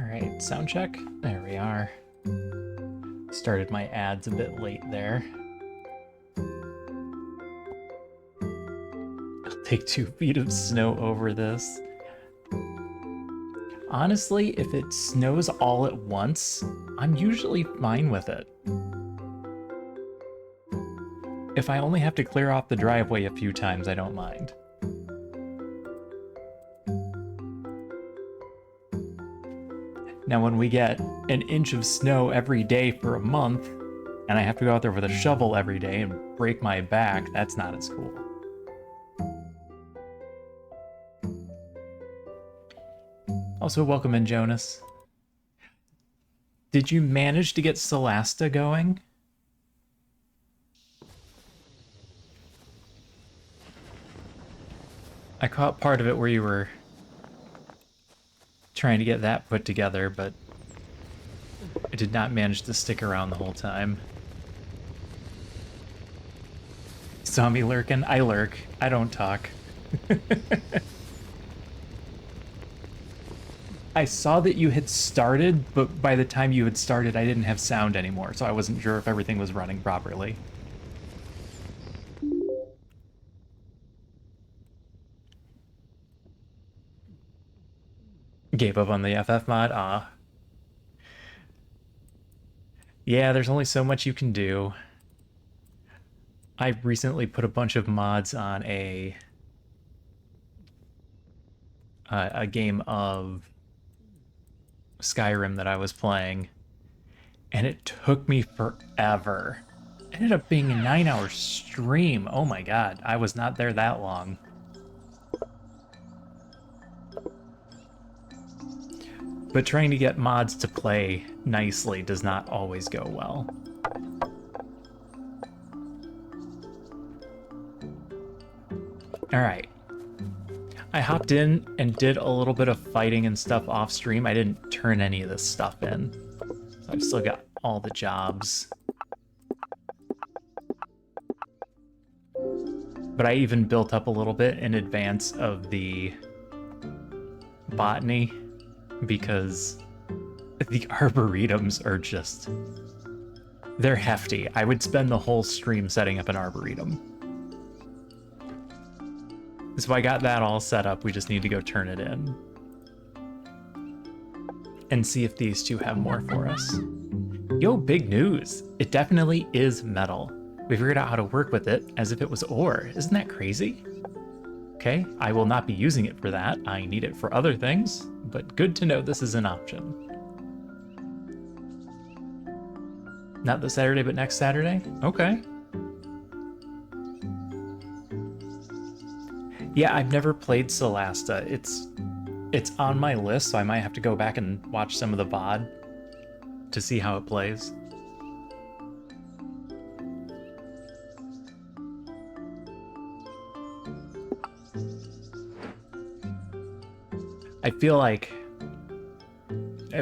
Alright, sound check. There we are. Started my ads a bit late there. I'll take 2 feet of snow over this. Honestly, if it snows all at once, I'm usually fine with it. If I only have to clear off the driveway a few times, I don't mind. Now when we get an inch of snow every day for a month, and I have to go out there with a shovel every day and break my back, that's not as cool. Also, welcome in, Jonas. Did you manage to get Celasta going? I caught part of it where you were trying to get that put together, but I did not manage to stick around the whole time. Saw me lurking? I lurk. I don't talk. I saw that you had started, but by the time you had started, I didn't have sound anymore, so I wasn't sure if everything was running properly. Gave up on the FF mod? Ah. Yeah, there's only so much you can do. I recently put a bunch of mods on a game of Skyrim that I was playing, and it took me forever. It ended up being a 9-hour stream. Oh my god, I was not there that long. But trying to get mods to play nicely does not always go well. Alright. I hopped in and did a little bit of fighting and stuff off stream. I didn't turn any of this stuff in. So I've still got all the jobs. But I even built up a little bit in advance of the botany, because the arboretums are just... they're hefty. I would spend the whole stream setting up an arboretum. So I got that all set up, we just need to go turn it in. And see if these two have more for us. Yo, big news! It definitely is metal. We figured out how to work with it as if it was ore. Isn't that crazy? Okay, I will not be using it for that. I need it for other things, but good to know this is an option. Not this Saturday, but next Saturday? Okay. Yeah, I've never played Celasta. It's on my list, so I might have to go back and watch some of the VOD to see how it plays. I feel like,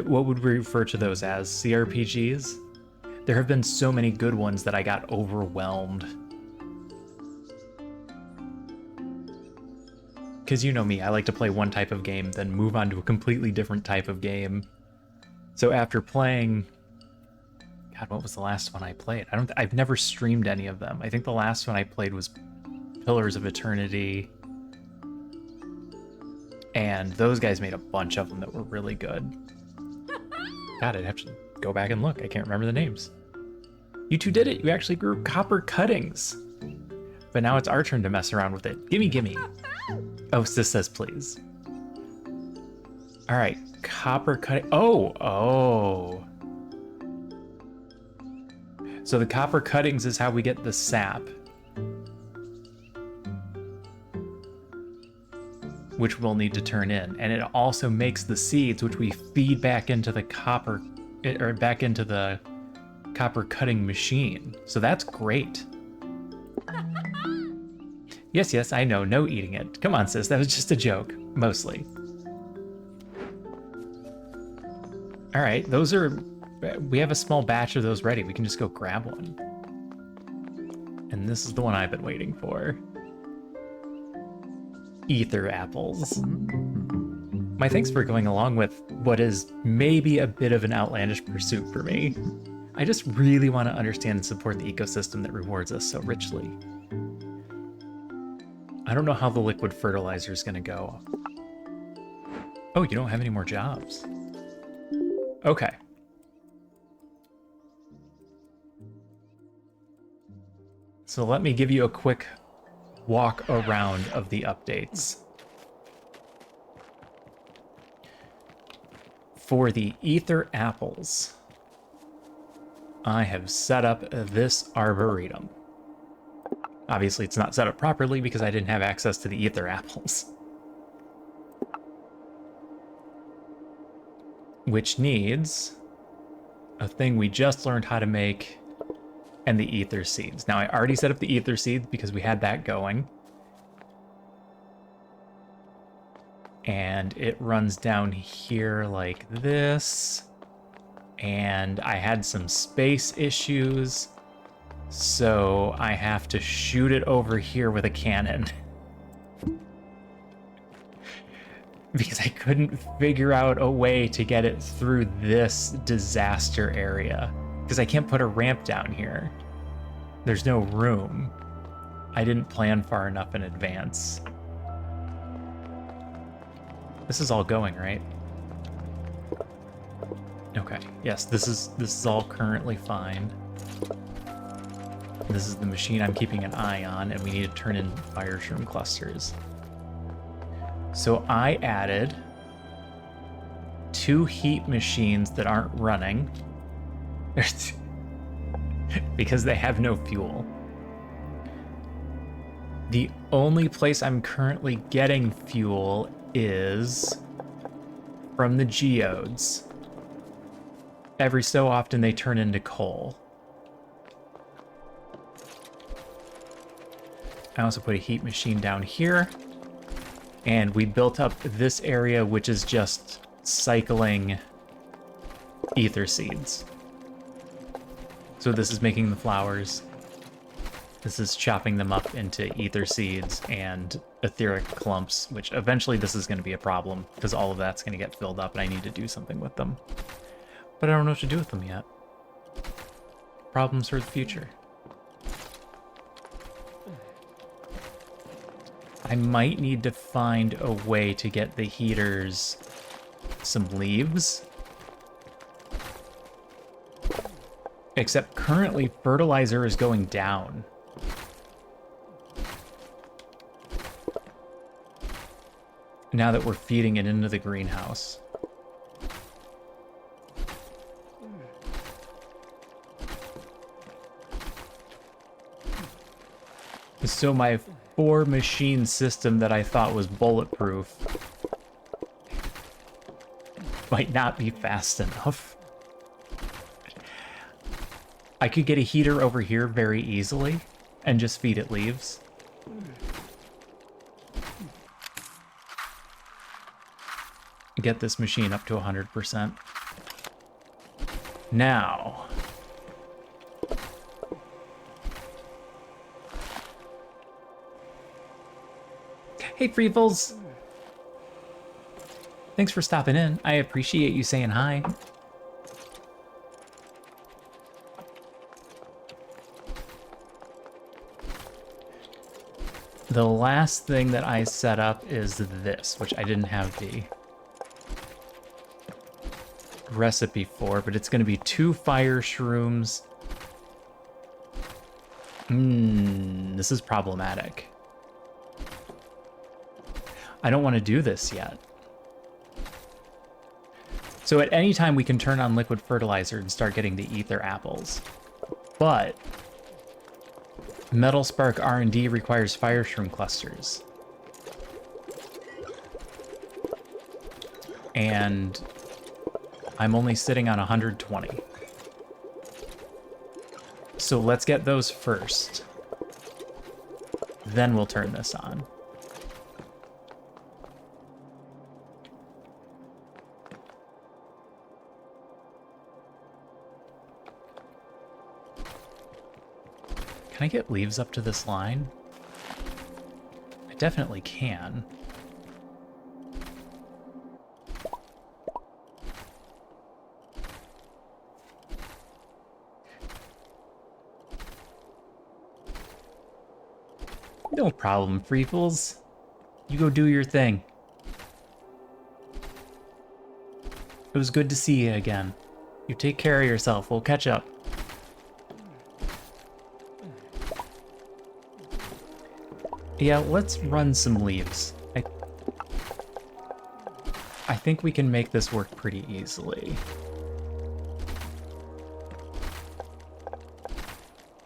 what would we refer to those as? CRPGs? There have been so many good ones that I got overwhelmed. Because you know me, I like to play one type of game, then move on to a completely different type of game. So after playing... God, what was the last one I played? I've never streamed any of them. I think the last one I played was Pillars of Eternity. And those guys made a bunch of them that were really good. God, I'd have to go back and look. I can't remember the names. You two did it. You actually grew copper cuttings. But now it's our turn to mess around with it. Gimme, gimme. Oh, this says please. All right, copper cutting. Oh. So the copper cuttings is how we get the sap, which we'll need to turn in. And it also makes the seeds, which we feed back into the copper, or back into the copper cutting machine. So that's great. Yes, I know, no eating it. Come on, sis, that was just a joke, mostly. All right, those are, we have a small batch of those ready. We can just go grab one. And this is the one I've been waiting for. Ether apples. My thanks for going along with what is maybe a bit of an outlandish pursuit for me. I just really want to understand and support the ecosystem that rewards us so richly. I don't know how the liquid fertilizer is going to go. Oh, you don't have any more jobs. Okay. So let me give you a quick walk around of the updates. For the ether apples, I have set up this arboretum. Obviously, it's not set up properly because I didn't have access to the ether apples. Which needs a thing we just learned how to make, and the ether seeds. Now, I already set up the ether seeds because we had that going. And it runs down here like this. And I had some space issues, so I have to shoot it over here with a cannon. Because I couldn't figure out a way to get it through this disaster area. Because I can't put a ramp down here. There's no room. I didn't plan far enough in advance. This is all going, right? Okay, yes, this is all currently fine. This is the machine I'm keeping an eye on, and we need to turn in fire shroom clusters. So I added 2 heat machines that aren't running because they have no fuel. The only place I'm currently getting fuel is from the geodes. Every so often they turn into coal. I also put a heat machine down here. And we built up this area, which is just cycling ether seeds. So this is making the flowers. This is chopping them up into ether seeds and etheric clumps, which eventually this is going to be a problem because all of that's going to get filled up and I need to do something with them. But I don't know what to do with them yet. Problems for the future. I might need to find a way to get the heaters some leaves. Except currently fertilizer is going down. Now that we're feeding it into the greenhouse. So my 4-machine system that I thought was bulletproof might not be fast enough. I could get a heater over here very easily and just feed it leaves. Get this machine up to 100%. Now... Hey, Freefuls! Thanks for stopping in. I appreciate you saying hi. The last thing that I set up is this, which I didn't have the recipe for, but it's going to be 2 fire shrooms. This is problematic. I don't want to do this yet. So at any time we can turn on liquid fertilizer and start getting the ether apples. But Metal Spark R&D requires fire shroom clusters. And I'm only sitting on 120. So let's get those first. Then we'll turn this on. Can I get leaves up to this line? I definitely can. No problem, Freefles. You go do your thing. It was good to see you again. You take care of yourself. We'll catch up. Yeah, let's run some leaves. I think we can make this work pretty easily.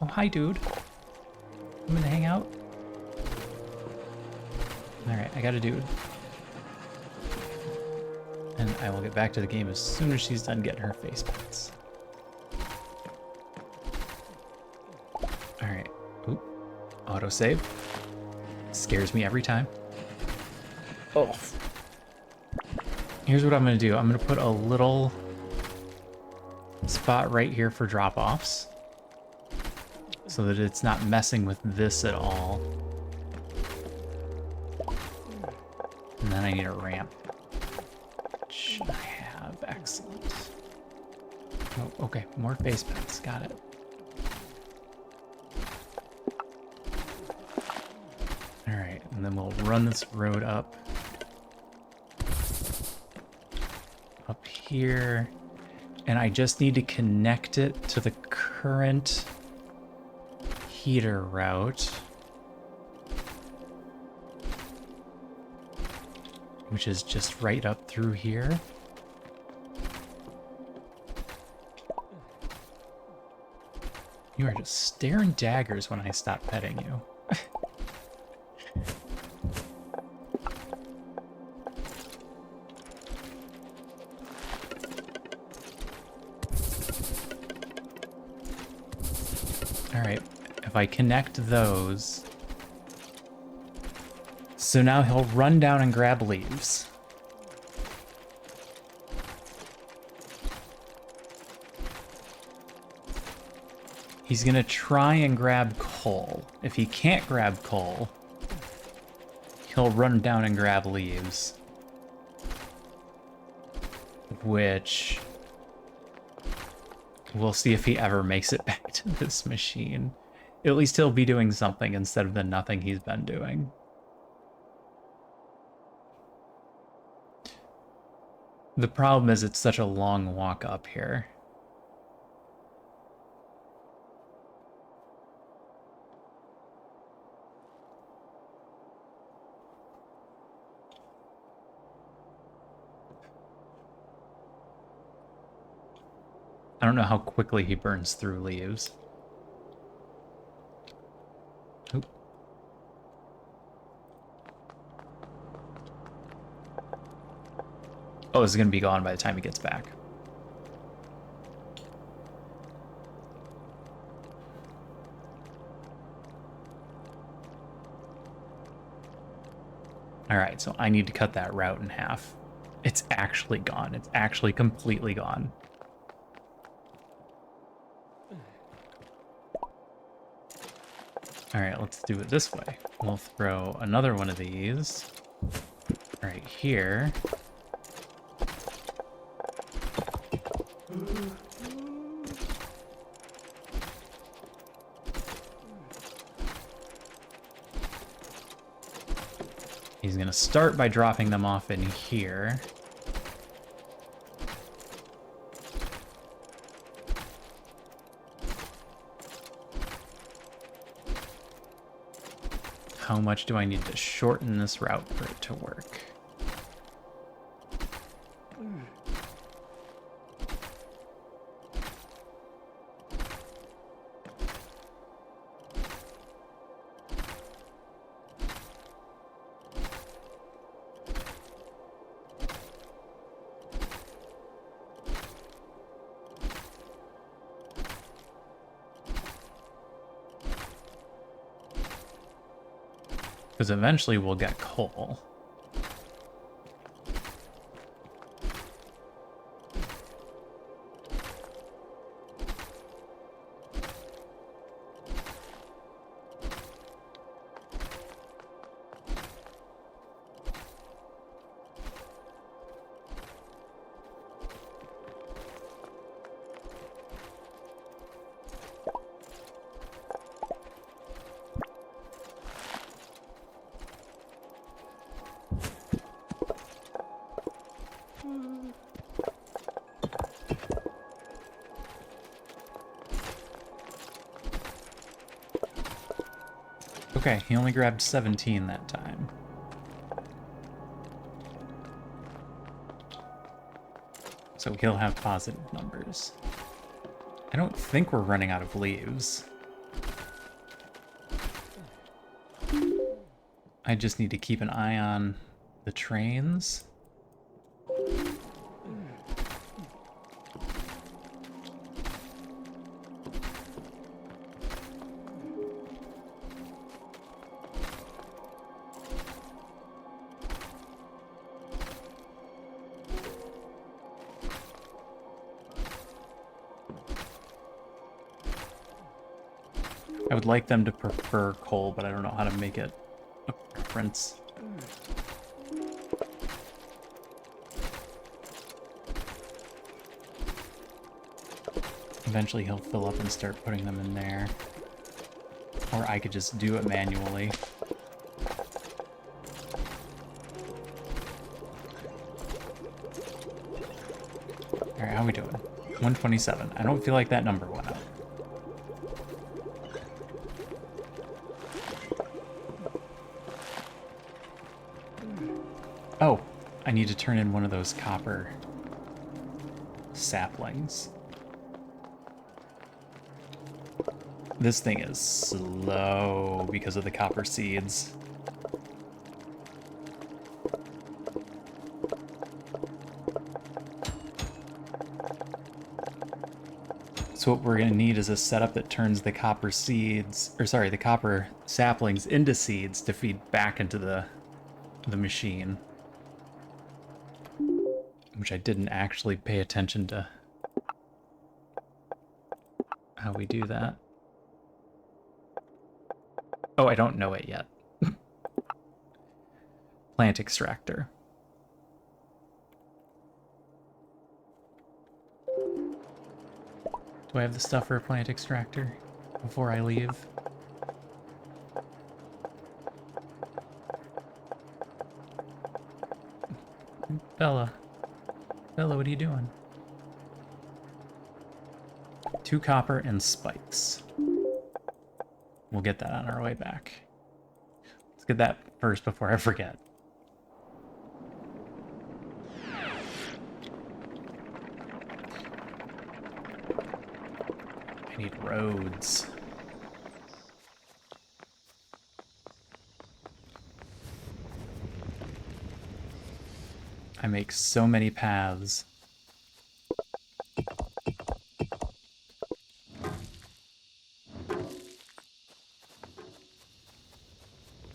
Oh, hi, dude. I'm gonna hang out. Alright, I got a dude. And I will get back to the game as soon as she's done getting her face pets. Alright. Oop. Autosave. Scares me every time. Oh. Here's what I'm gonna do. I'm gonna put a little spot right here for drop-offs, so that it's not messing with this at all. And then I need a ramp, which I have. Excellent. Oh, okay, more face pets. Got it. All right, and then we'll run this road up here, and I just need to connect it to the current heater route, which is just right up through here. You are just staring daggers when I stop petting you. Alright, if I connect those... So now he'll run down and grab leaves. He's gonna try and grab coal. If he can't grab coal, he'll run down and grab leaves. Which... we'll see if he ever makes it back to this machine. At least he'll be doing something instead of the nothing he's been doing. The problem is it's such a long walk up here. I don't know how quickly he burns through leaves. Oop. Oh, this is going to be gone by the time he gets back. Alright, so I need to cut that route in half. It's actually gone. It's actually completely gone. Alright, let's do it this way. We'll throw another one of these right here. He's gonna start by dropping them off in here. How much do I need to shorten this route for it to work? Because eventually we'll get coal. Okay, he only grabbed 17 that time. So he'll have positive numbers. I don't think we're running out of leaves. I just need to keep an eye on the trains. I would like them to prefer coal, but I don't know how to make it a preference. Eventually he'll fill up and start putting them in there. Or I could just do it manually. Alright, how are we doing? 127. I don't feel like that number went up. Oh, I need to turn in one of those copper saplings. This thing is slow because of the copper seeds. So what we're gonna need is a setup that turns the copper seeds, or sorry, the copper saplings into seeds to feed back into the machine. Which I didn't actually pay attention to how we do that. Oh, I don't know it yet. Plant extractor. Do I have the stuff for a plant extractor before I leave? Bella. Bella, what are you doing? 2 copper and spikes. We'll get that on our way back. Let's get that first before I forget. I need roads. I make so many paths.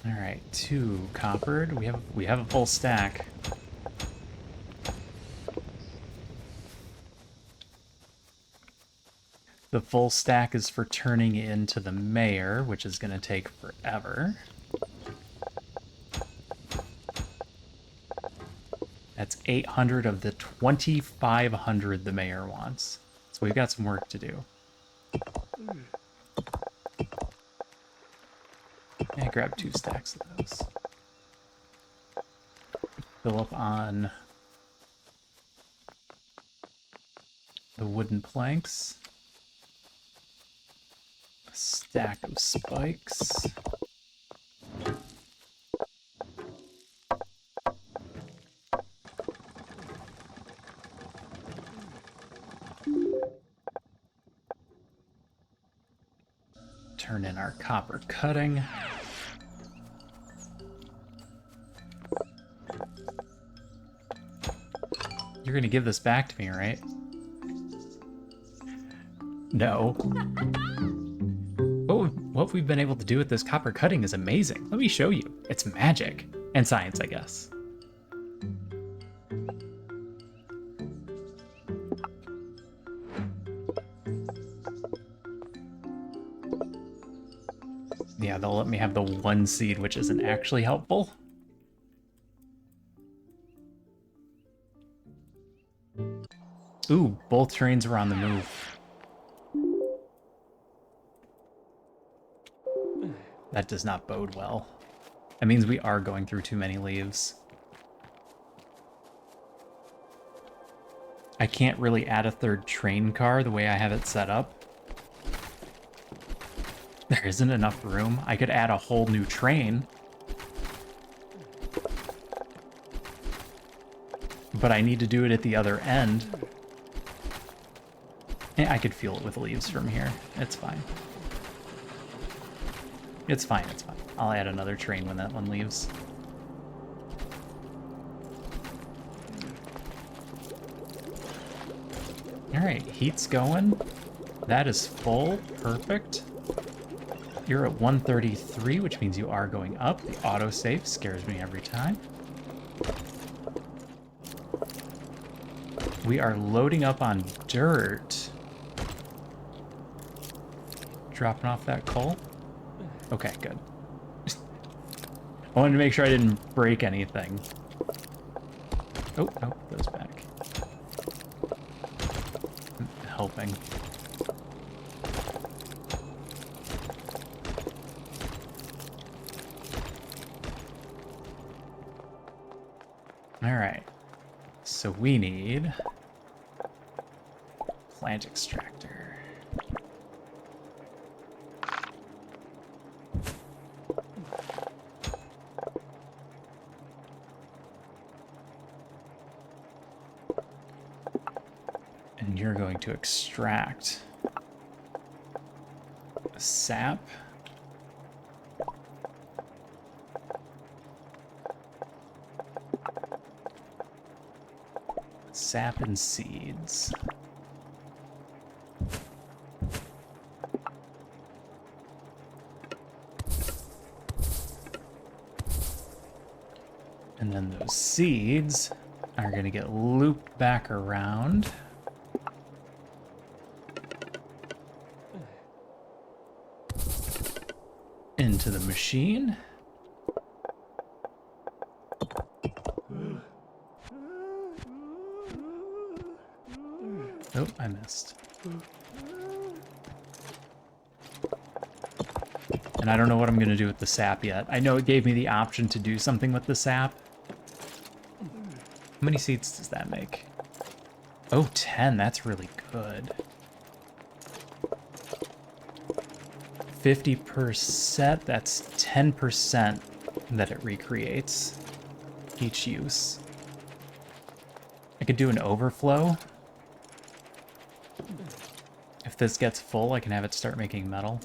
Alright, 2 coppered. We have a full stack. The full stack is for turning into the mayor, which is gonna take forever. That's 800 of the 2,500 the mayor wants. So we've got some work to do. Yeah, grab 2 stacks of those. Fill up on the wooden planks. A stack of spikes. Turn in our copper cutting. You're gonna give this back to me, right? No. Oh, what we've been able to do with this copper cutting is amazing. Let me show you. It's magic. And science, I guess. Yeah, they'll let me have the 1 seed, which isn't actually helpful. Ooh, both trains are on the move. That does not bode well. That means we are going through too many leaves. I can't really add a 3rd train car the way I have it set up. There isn't enough room. I could add a whole new train. But I need to do it at the other end. Yeah, I could fuel it with leaves from here. It's fine. It's fine, it's fine. I'll add another train when that one leaves. Alright, heat's going. That is full. Perfect. You're at 133, which means you are going up. The autosave scares me every time. We are loading up on dirt. Dropping off that coal. Okay, good. I wanted to make sure I didn't break anything. Oh, no, goes back. I'm helping. All right. So we need plant extractor. And you're going to extract sap. Sap and seeds. And then those seeds are going to get looped back around. Into the machine. Oh, I missed. And I don't know what I'm going to do with the sap yet. I know it gave me the option to do something with the sap. How many seeds does that make? Oh, 10. That's really good. 50%. That's 10% that it recreates each use. I could do an overflow. If this gets full, I can have it start making metal.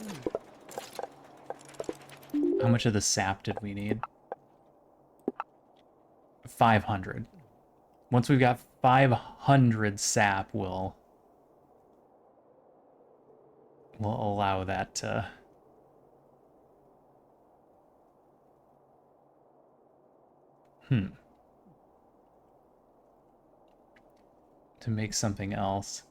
How much of the sap did we need? 500. Once we've got 500 sap, we'll allow that to... to make something else.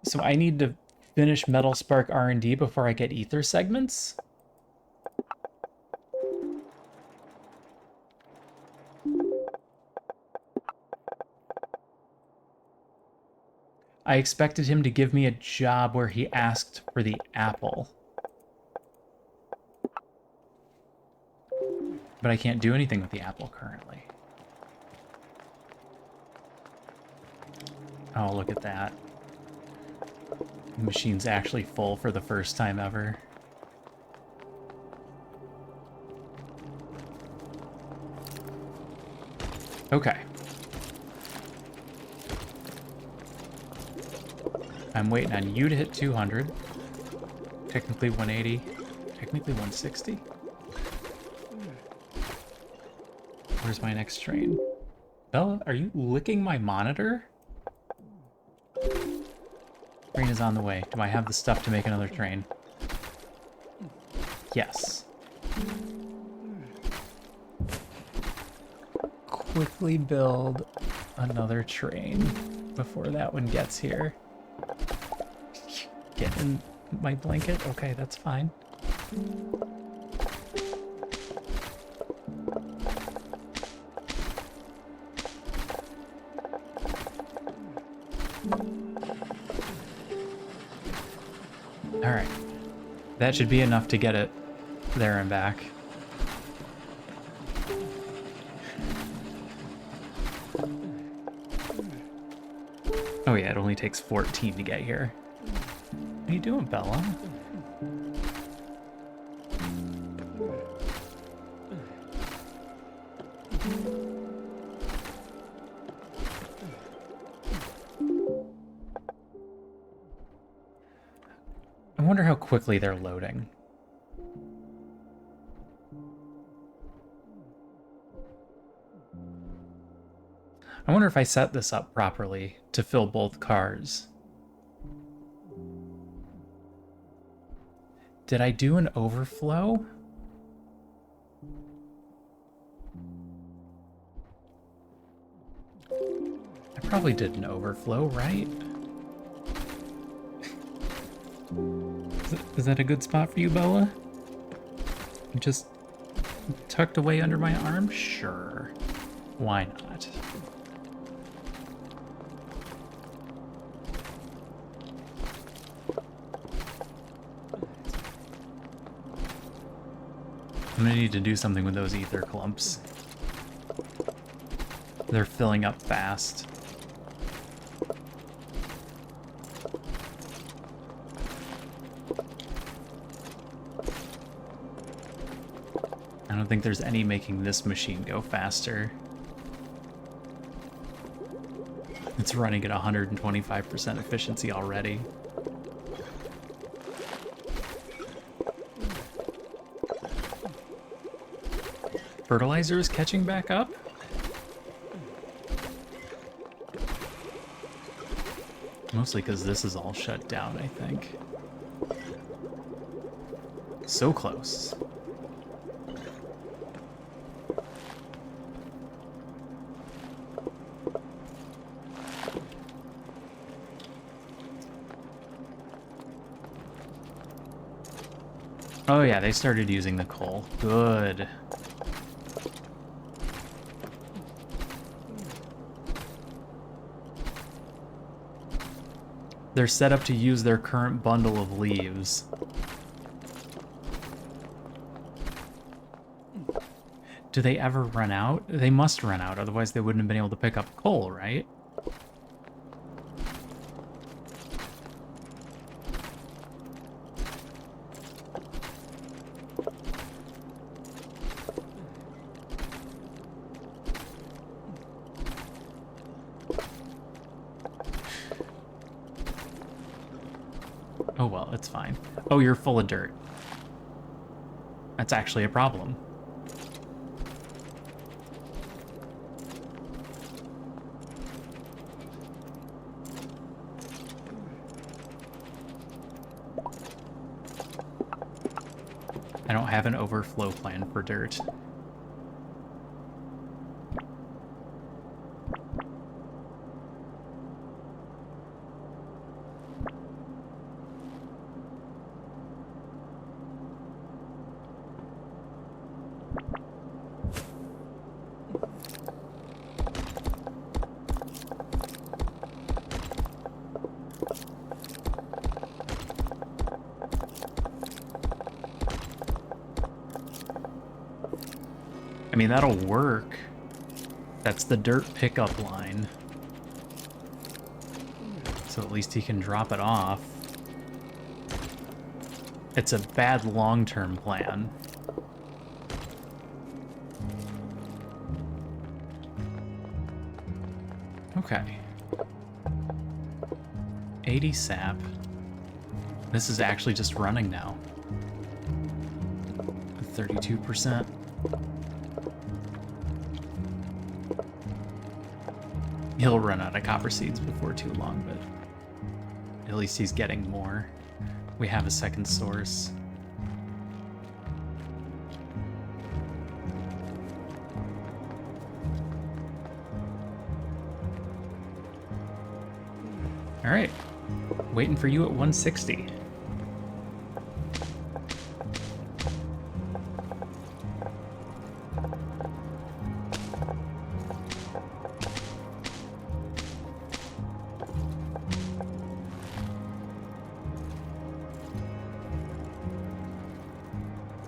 So I need to finish Metal Spark R&D before I get ether segments? I expected him to give me a job where he asked for the apple. But I can't do anything with the apple currently. Oh, look at that. The machine's actually full for the first time ever. Okay. I'm waiting on you to hit 200. Technically 180. Technically 160. Where's my next train? Bella, are you licking my monitor? Train is on the way. Do I have the stuff to make another train? Yes. Quickly build another train before that one gets here. Get in my blanket? Okay, that's fine. Alright. That should be enough to get it there and back. Oh yeah, it only takes 14 to get here. What are you doing, Bella? wonder how quickly they're loading. I wonder if I set this up properly to fill both cars. Did I do an overflow? I probably did an overflow, right? Is that a good spot for you, Bella? Just tucked away under my arm? Sure. Why not? I'm gonna need to do something with those ether clumps. They're filling up fast. I don't think there's any making this machine go faster. It's running at 125% efficiency already. Fertilizer is catching back up? Mostly because this is all shut down, I think. So close. Oh yeah, they started using the coal. Good. They're set up to use their current bundle of leaves. Do they ever run out? They must run out, otherwise they wouldn't have been able to pick up coal, right? Oh well, it's fine. Oh, you're full of dirt. That's actually a problem. I don't have an overflow plan for dirt. I mean, that'll work. That's the dirt pickup line. So at least he can drop it off. It's a bad long-term plan. Okay. 80 sap. This is actually just running now. 32%. He'll run out of copper seeds before too long, but at least he's getting more. We have a second source. All right, waiting for you at 160.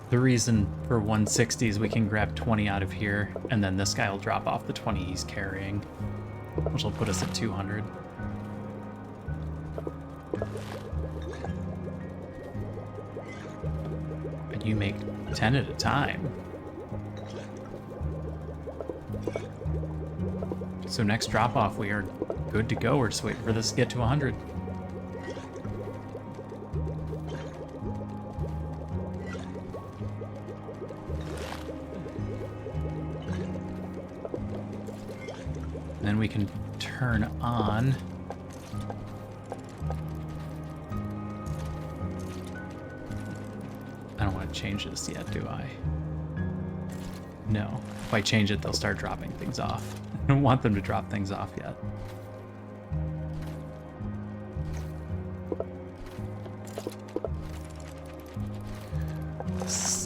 The reason for 160 is we can grab 20 out of here, and then this guy will drop off the 20 he's carrying, which will put us at 200. And you make 10 at a time. So next drop off, we are good to go. We're just waiting for this to get to 100. then we can turn on... I don't want to change this yet, do I? No. If I change it, they'll start dropping things off. I don't want them to drop things off yet.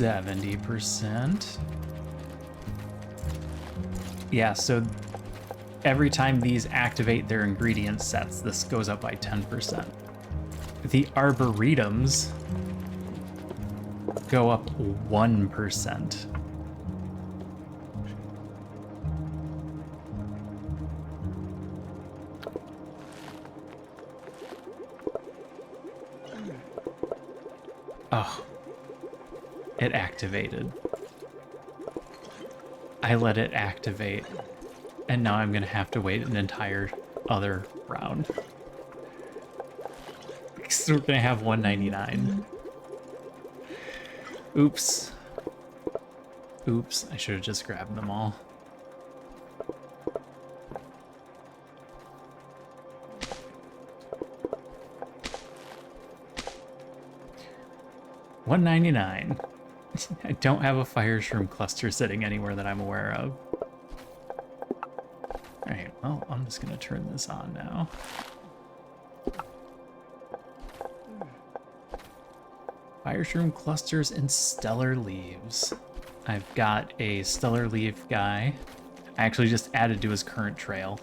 %. Yeah, so every time these activate their ingredient sets, this goes up by 10%. The arboretums go up 1%. Oh, it activated. I let it activate, and now I'm gonna have to wait an entire other round. So we're gonna have 199. Oops. Oops, I should have just grabbed them all. $199. I don't have a fire shroom cluster sitting anywhere that I'm aware of. Alright, well, I'm just gonna turn this on now. Fire shroom clusters and stellar leaves. I've got a stellar leaf guy. I actually just added to his current trail.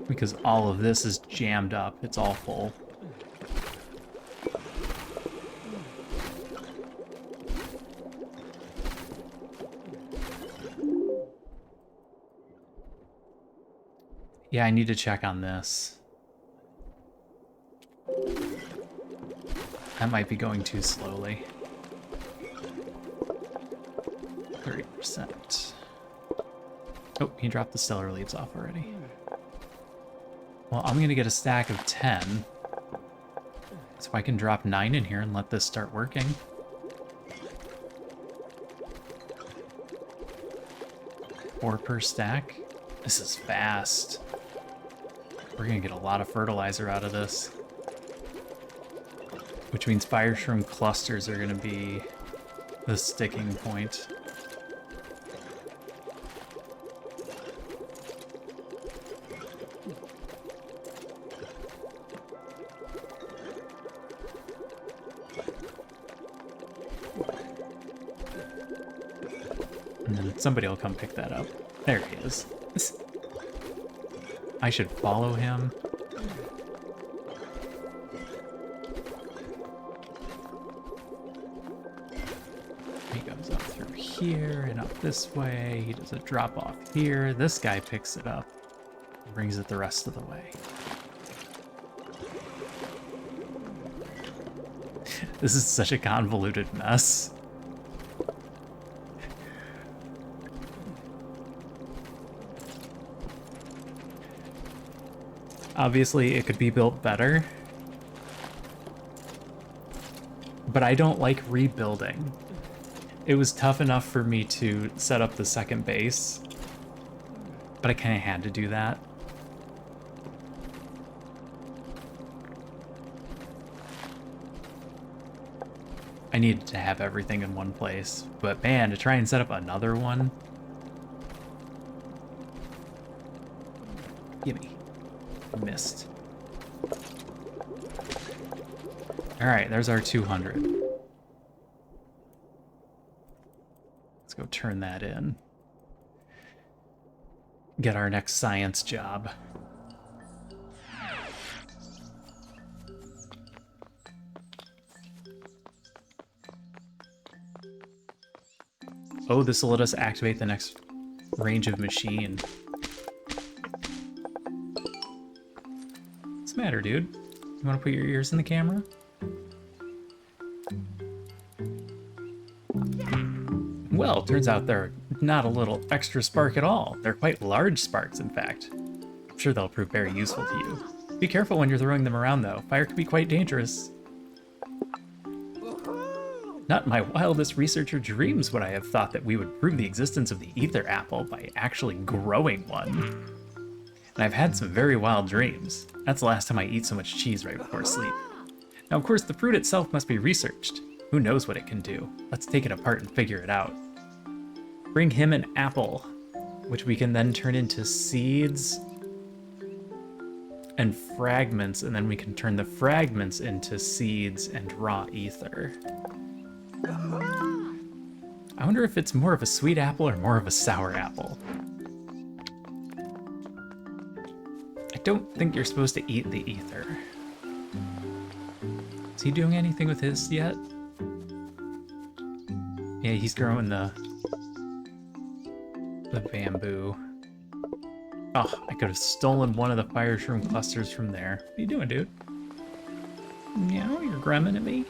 Because all of this is jammed up. It's all full. Yeah, I need to check on this. That might be going too slowly. 30%. Oh, he dropped the stellar leaves off already. Well, I'm gonna get a stack of 10. So I can drop 9 in here and let this start working. Four per stack. This is fast. We're gonna get a lot of fertilizer out of this. Which means fire shroom clusters are gonna be the sticking point. And then somebody will come pick that up. There he is. I should follow him. He goes up through here and up this way. He does a drop off here. This guy picks it up and brings it the rest of the way. This is such a convoluted mess. Obviously, it could be built better, but I don't like rebuilding. It was tough enough for me to set up the second base, but I kind of had to do that. I needed to have everything in one place, but man, to try and set up another one... Gimme. Missed. Alright, there's our 200. Let's go turn that in. Get our next science job. Oh, this will let us activate the next range of machine. What's the matter, dude? You want to put your ears in the camera? Well, turns out they're not a little extra spark at all. They're quite large sparks, in fact. I'm sure they'll prove very useful to you. Be careful when you're throwing them around, though. Fire can be quite dangerous. Not in my wildest researcher dreams would I have thought that we would prove the existence of the ether apple by actually growing one. And I've had some very wild dreams. That's the last time I eat so much cheese right before sleep. Now, of course, the fruit itself must be researched. Who knows what it can do? Let's take it apart and figure it out. Bring him an apple, which we can then turn into seeds and fragments, and then we can turn the fragments into seeds and raw ether. I wonder if it's more of a sweet apple or more of a sour apple. I don't think you're supposed to eat the ether. Is he doing anything with his yet? Yeah, he's growing the bamboo. Oh, I could have stolen one of the fire shroom clusters from there. What are you doing, dude? Meow, you're grumming at me?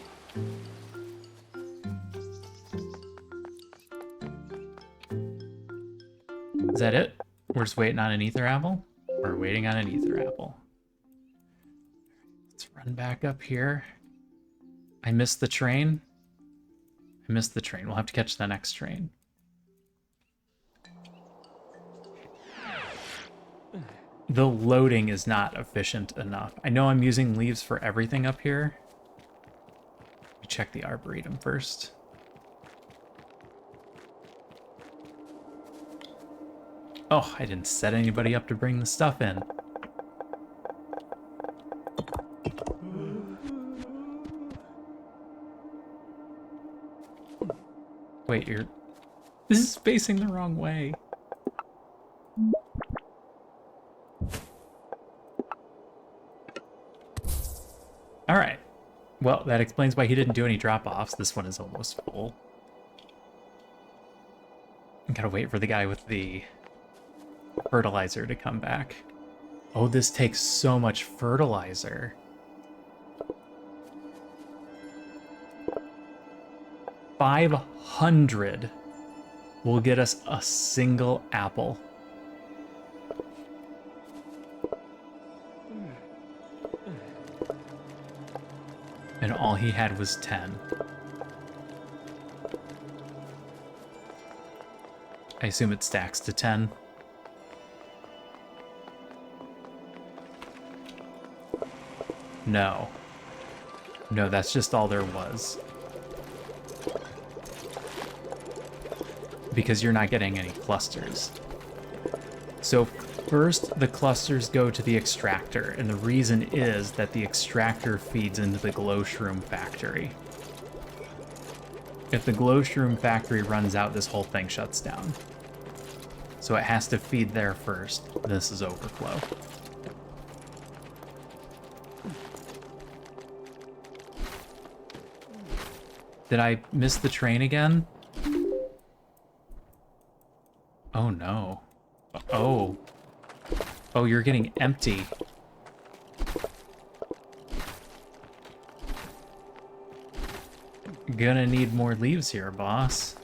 Is that it? We're just waiting on an ether apple? We're waiting on an ether apple. Let's run back up here. I missed the train. I missed the train. We'll have to catch the next train. The loading is not efficient enough. I know I'm using leaves for everything up here. Let me check the arboretum first. Oh, I didn't set anybody up to bring the stuff in. Wait, this is facing the wrong way. All right. Well, that explains why he didn't do any drop-offs. This one is almost full. I gotta wait for the guy with the fertilizer to come back. Oh, this takes so much fertilizer. $500 will get us a single apple. And all he had was 10. I assume it stacks to 10. No. No, that's just all there was. Because you're not getting any clusters. So first, the clusters go to the extractor, and the reason is that the extractor feeds into the glow shroom factory. If the glow shroom factory runs out, this whole thing shuts down. So it has to feed there first. This is overflow. Did I miss the train again? Oh no. Oh. Oh, you're getting empty. Gonna need more leaves here, boss.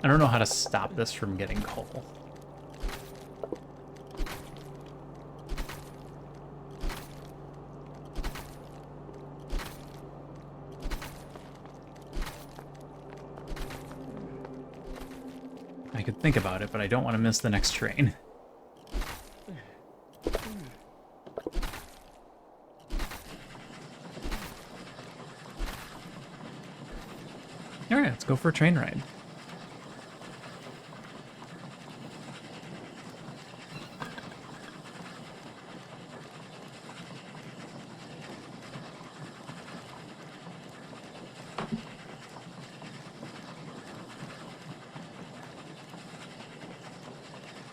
I don't know how to stop this from getting coal. I could think about it, but I don't want to miss the next train. All right, let's go for a train ride.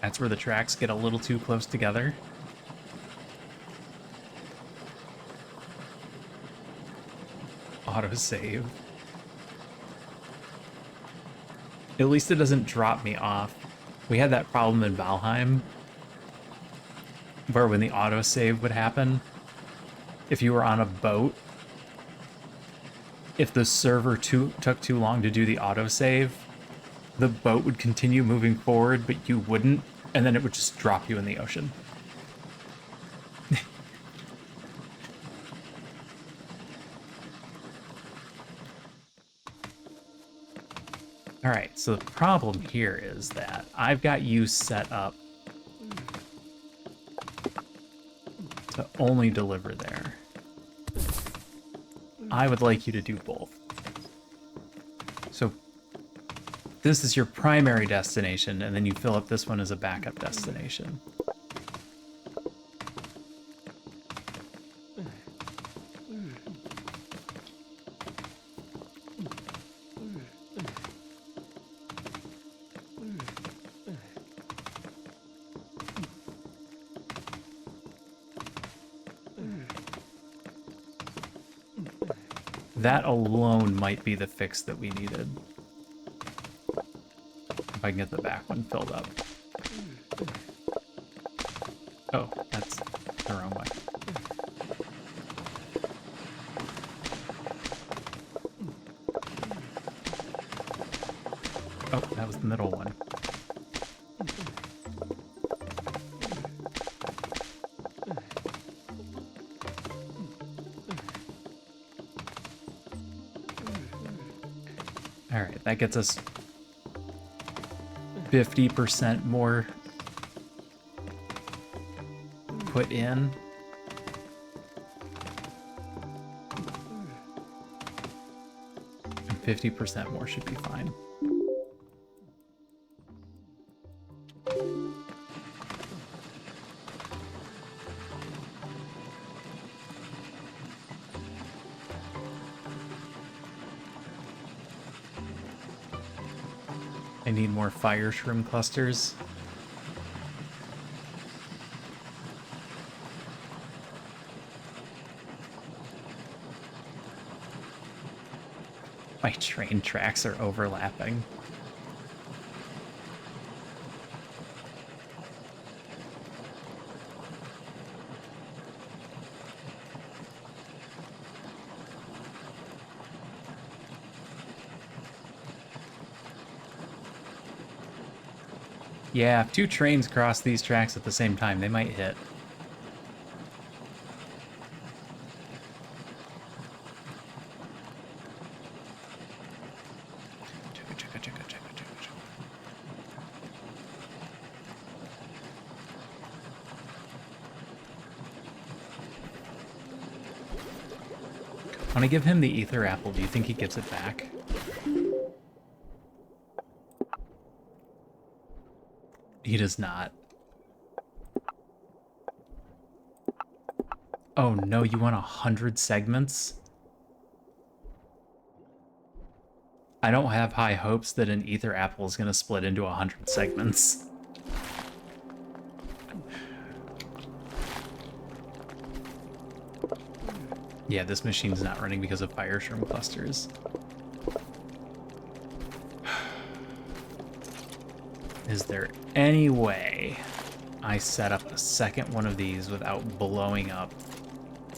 That's where the tracks get a little too close together. Autosave. At least it doesn't drop me off. We had that problem in Valheim, where when the autosave would happen, if you were on a boat, if the server took too long to do the autosave, the boat would continue moving forward, but you wouldn't, and then it would just drop you in the ocean. All right, so the problem here is that I've got you set up to only deliver there. I would like you to do both. So this is your primary destination, and then you fill up this one as a backup destination. That alone might be the fix that we needed. If I can get the back one filled up. Oh, that's the wrong way. Oh, that was the middle one. Alright, that gets us 50% more put in. And 50% more should be fine. I need more fire shroom clusters. My train tracks are overlapping. Yeah, if two trains cross these tracks at the same time, they might hit. When I give him the ether apple, do you think he gets it back? He does not. Oh no, you want 100 segments? I don't have high hopes that an ether apple is going to split into 100 segments. Yeah, this machine's not running because of fire shroom clusters. Is there any way I set up a second one of these without blowing up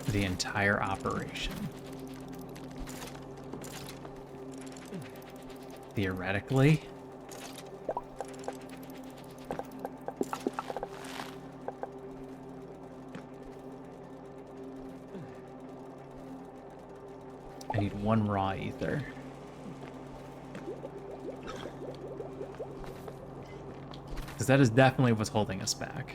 the entire operation? Theoretically. I need one raw ether. Because that is definitely what's holding us back.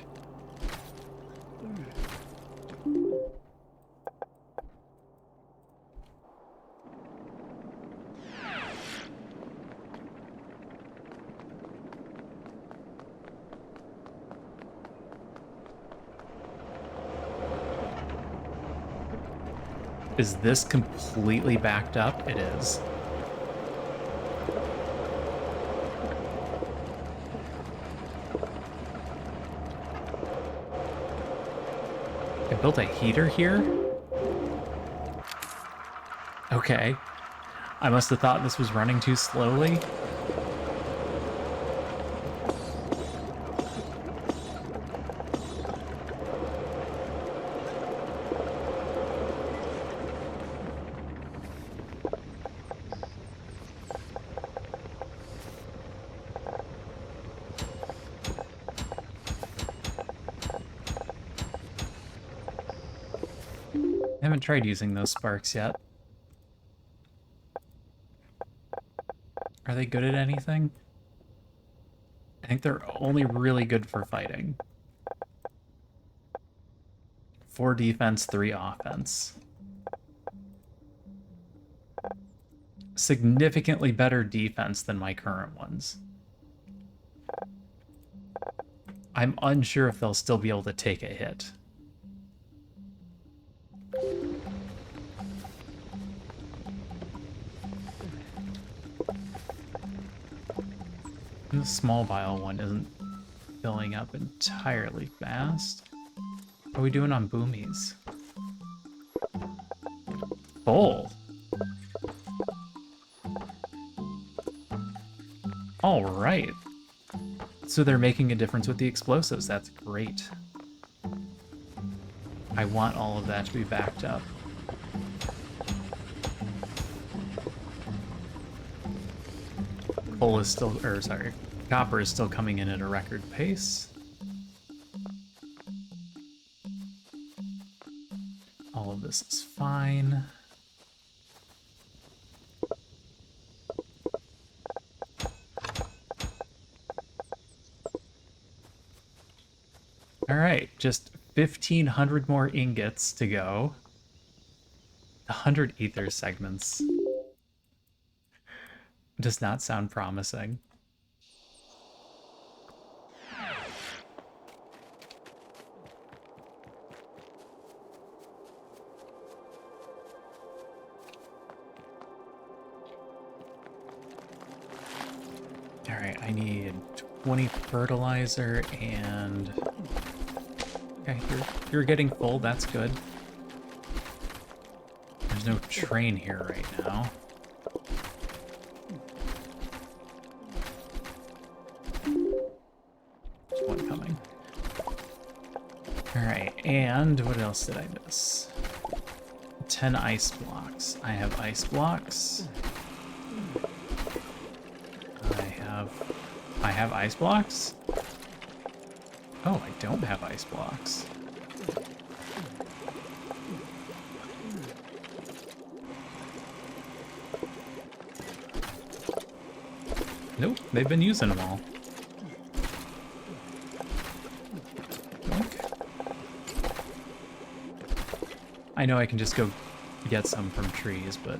Is this completely backed up? It is. Built a heater here? Okay. I must have thought this was running too slowly. I haven't tried using those sparks yet. Are they good at anything? I think they're only really good for fighting. 4 defense, 3 offense. Significantly better defense than my current ones. I'm unsure if they'll still be able to take a hit. The small vial one isn't filling up entirely fast. How are we doing on boomies? Full. All right. So they're making a difference with the explosives. That's great. I want all of that to be backed up. Coal is still, or sorry, copper is still coming in at a record pace. All of this is fine. All right, just 1,500 more ingots to go. 100 ether segments. Does not sound promising. All right, I need 20 fertilizer and... Okay, you're getting full, that's good. There's no train here right now. There's one coming. Alright, and what else did I miss? 10 ice blocks. I have ice blocks. I have ice blocks? Oh, I don't have ice blocks. Nope, they've been using them all. Okay. I know I can just go get some from trees, but...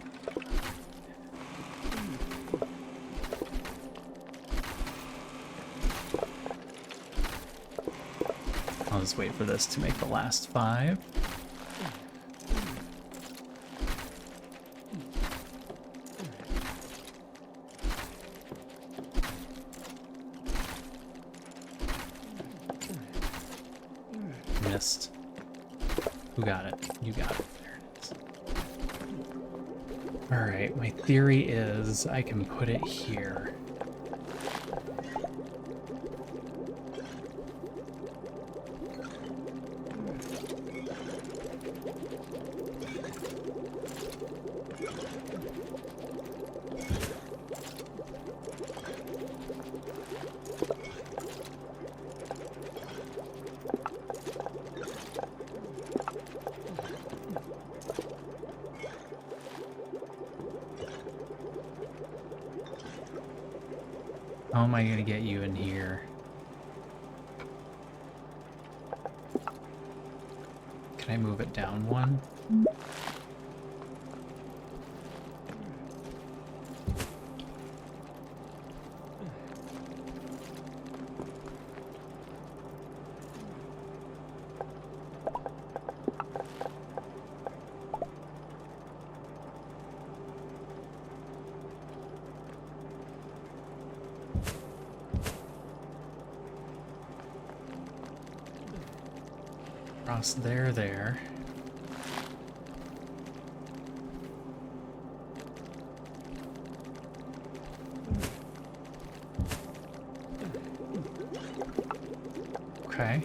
I'll just wait for this to make the last 5. Missed. Who got it? You got it. There it is. Alright, my theory is I can put it here. How am I gonna get you in here? Can I move it down one? Cross there. Okay.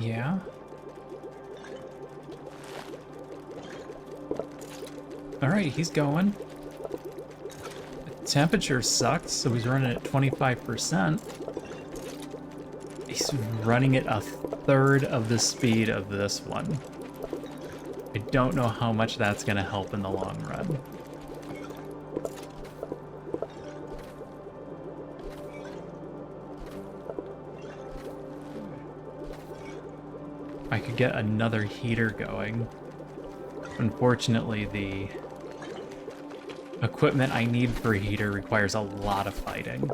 Yeah. All right, he's going. The temperature sucks, so he's running at 25%. He's running at a third of the speed of this one. I don't know how much that's going to help in the long run. I could get another heater going. Unfortunately, the equipment I need for a heater requires a lot of fighting.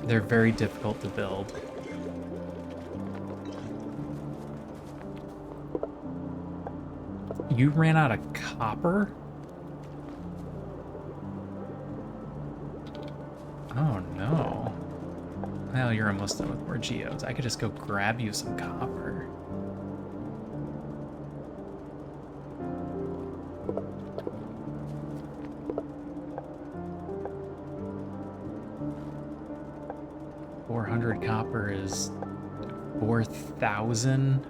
They're very difficult to build. You ran out of copper? Oh no. Well, you're almost done with more geodes. I could just go grab you some copper. Copper is 4,000.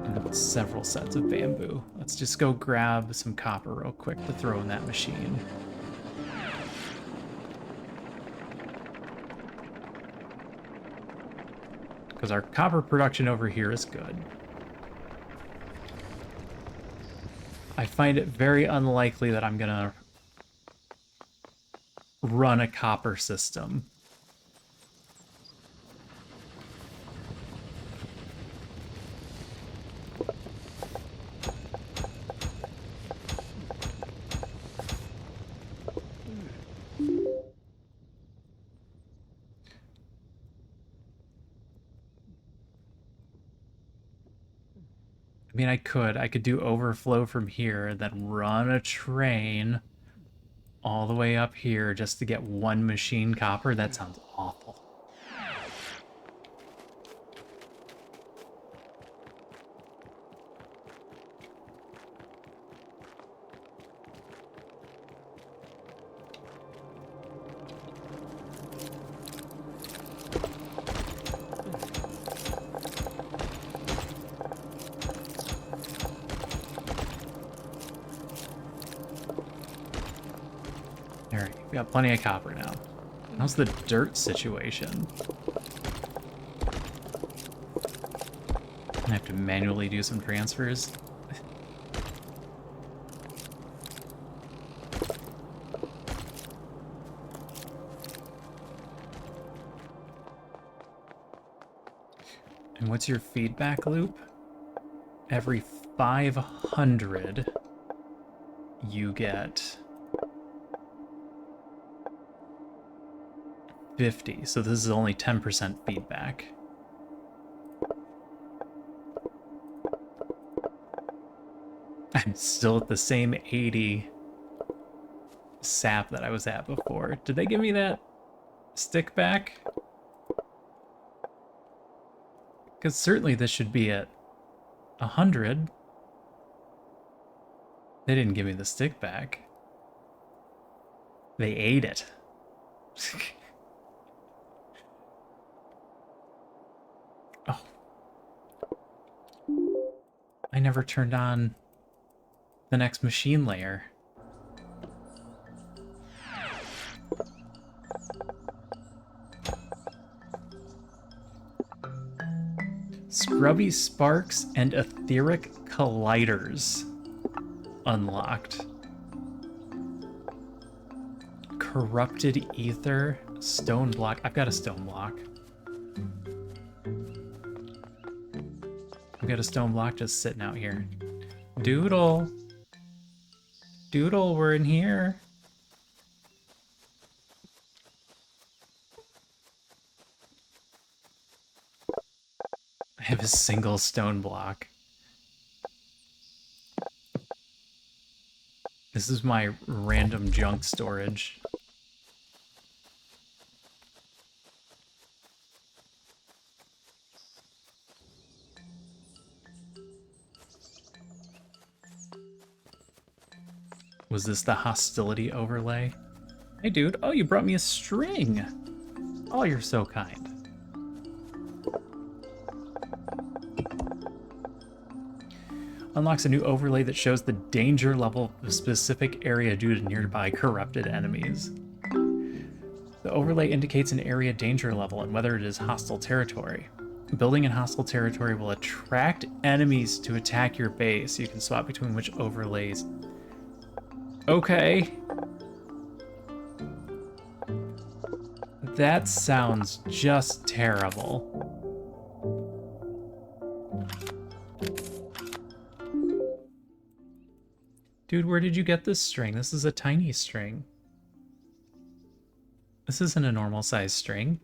And several sets of bamboo. Let's just go grab some copper real quick to throw in that machine. Because our copper production over here is good. I find it very unlikely that I'm gonna run a copper system. I mean, I could do overflow from here and then run a train all the way up here just to get one machine copper. That sounds awful. We got plenty of copper now. How's the dirt situation? I have to manually do some transfers. And what's your feedback loop? Every 500, you get 50, so this is only 10% feedback. I'm still at the same 80 sap that I was at before. Did they give me that stick back? Because certainly this should be at 100. They didn't give me the stick back. They ate it. Oh. I never turned on the next machine layer. Scrubby Sparks and Etheric Colliders unlocked. Corrupted Ether, Stone Block. I've got a Stone Block. We got a stone block just sitting out here. Doodle. Doodle, we're in here. I have a single stone block. This is my random junk storage. Was this the hostility overlay? Hey dude, oh, you brought me a string. Oh, you're so kind. Unlocks a new overlay that shows the danger level of a specific area due to nearby corrupted enemies. The overlay indicates an area danger level and whether it is hostile territory. Building in hostile territory will attract enemies to attack your base. You can swap between which overlays. Okay. That sounds just terrible. Dude, where did you get this string? This is a tiny string. This isn't a normal size string.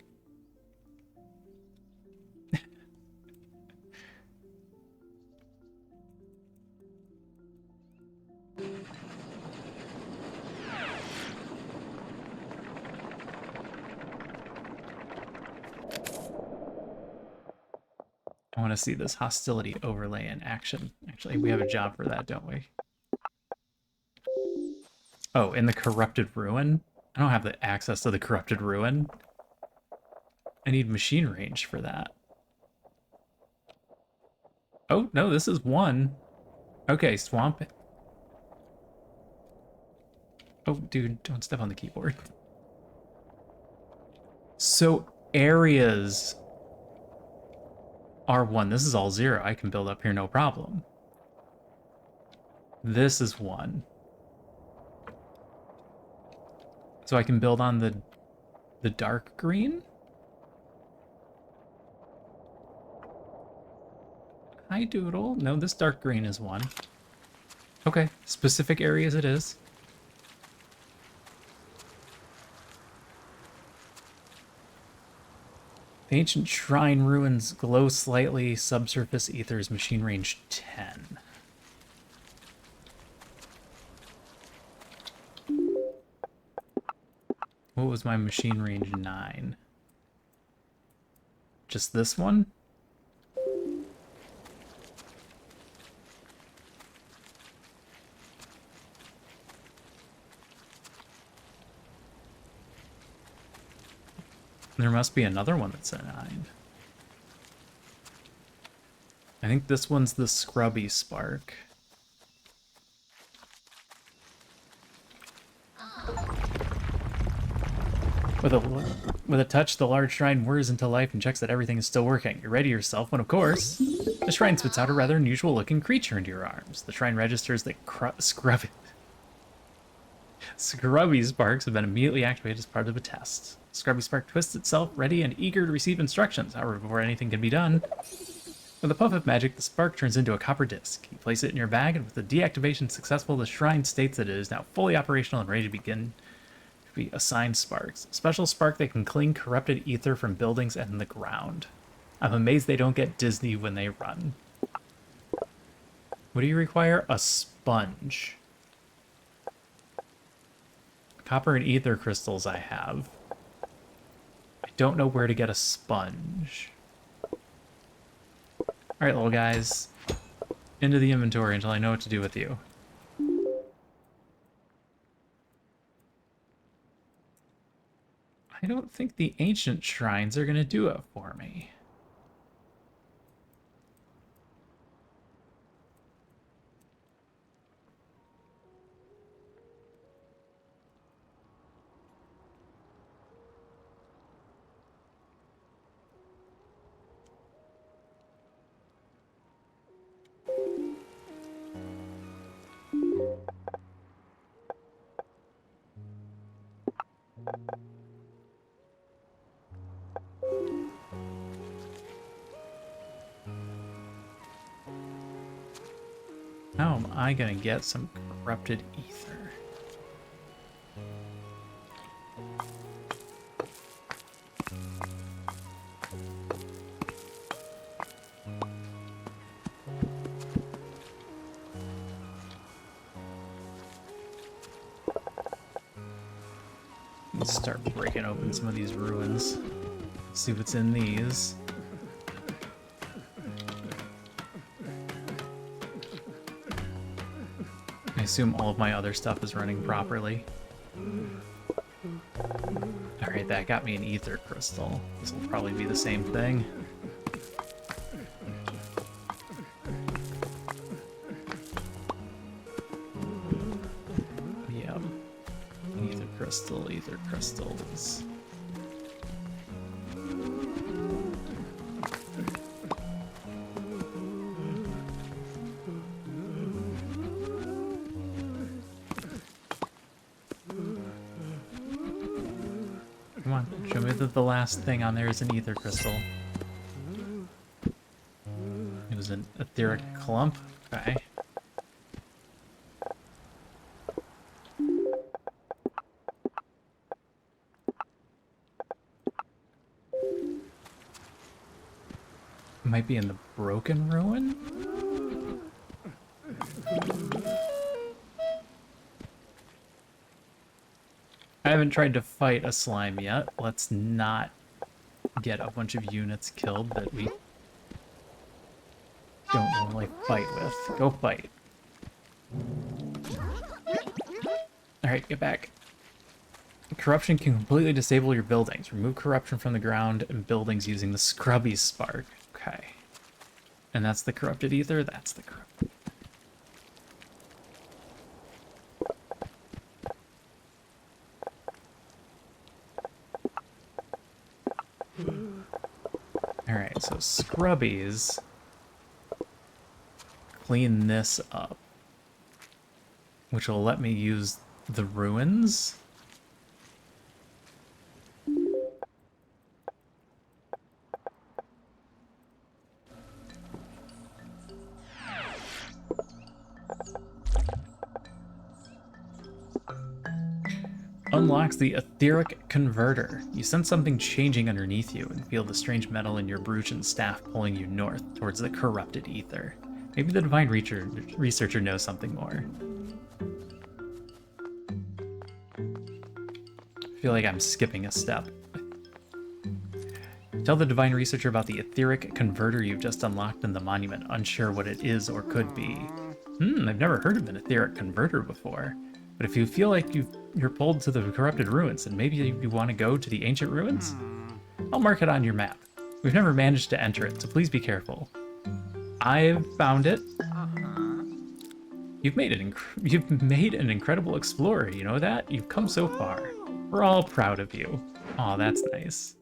I want to see this hostility overlay in action. Actually, we have a job for that, don't we? Oh, in the corrupted ruin? I don't have the access to the corrupted ruin. I need machine range for that. Oh, no, this is one. Okay, swamp. Oh, dude, don't step on the keyboard. So, areas are one. This is all 0. I can build up here, no problem. This is 1. So I can build on the dark green? Hi, Doodle. No, this dark green is 1. Okay, specific areas it is. The ancient shrine ruins glow slightly. Subsurface ethers, machine range 10. What was my machine range 9? Just this one? There must be another one that's a 9. I think this one's the scrubby spark. With a touch, the large shrine whirs into life and checks that everything is still working. You're ready yourself when, of course, the shrine spits out a rather unusual-looking creature into your arms. The shrine registers that Scrubby sparks have been immediately activated as part of a test. Scrubby spark twists itself, ready and eager to receive instructions. However, before anything can be done, with a puff of magic, the spark turns into a copper disc. You place it in your bag, and with the deactivation successful, the shrine states that it is now fully operational and ready to begin to be assigned sparks. A special spark that can clean corrupted ether from buildings and the ground. I'm amazed they don't get Disney when they run. What do you require? A sponge. Copper and ether crystals I have. I don't know where to get a sponge. Alright, little guys. Into the inventory until I know what to do with you. I don't think the ancient shrines are going to do it for me. How am I gonna get some corrupted ether? Let's start breaking open some of these ruins. See what's in these. I assume all of my other stuff is running properly. Alright, that got me an ether crystal. This will probably be the same thing. Yep. Ether crystal, ether crystals. Come on, show me that the last thing on there is an ether crystal. It was an etheric clump? Okay. Might be in the broken ruin? I haven't tried to fight a slime yet. Let's not get a bunch of units killed that we don't normally fight with. Go fight. Alright, get back. Corruption can completely disable your buildings. Remove corruption from the ground and buildings using the Scrubby Spark. Okay. And that's the corrupted ether? That's the corrupted. Alright, so Scrubbies clean this up, which will let me use the ruins. Unlocks the etheric converter. You sense something changing underneath you and feel the strange metal in your Brucian staff pulling you north towards the corrupted ether. Maybe the divine researcher knows something more. I feel like I'm skipping a step. Tell the divine researcher about the etheric converter you've just unlocked in the monument, unsure what it is or could be. I've never heard of an etheric converter before. But if you feel like you're pulled to the corrupted ruins, then maybe you want to go to the ancient ruins? I'll mark it on your map. We've never managed to enter it, so please be careful. I've found it. You've made an incredible explorer, you know that? You've come so far. We're all proud of you. Aw, that's nice.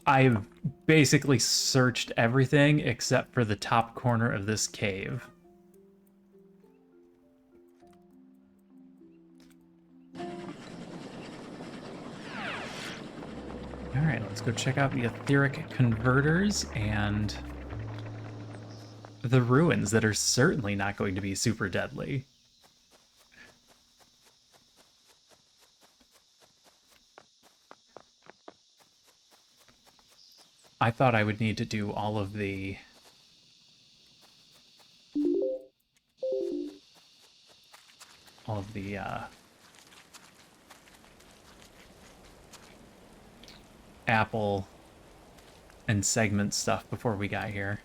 I've basically searched everything except for the top corner of this cave. Alright, let's go check out the etheric converters and the ruins that are certainly not going to be super deadly. I thought I would need to do all of the apple and segment stuff before we got here.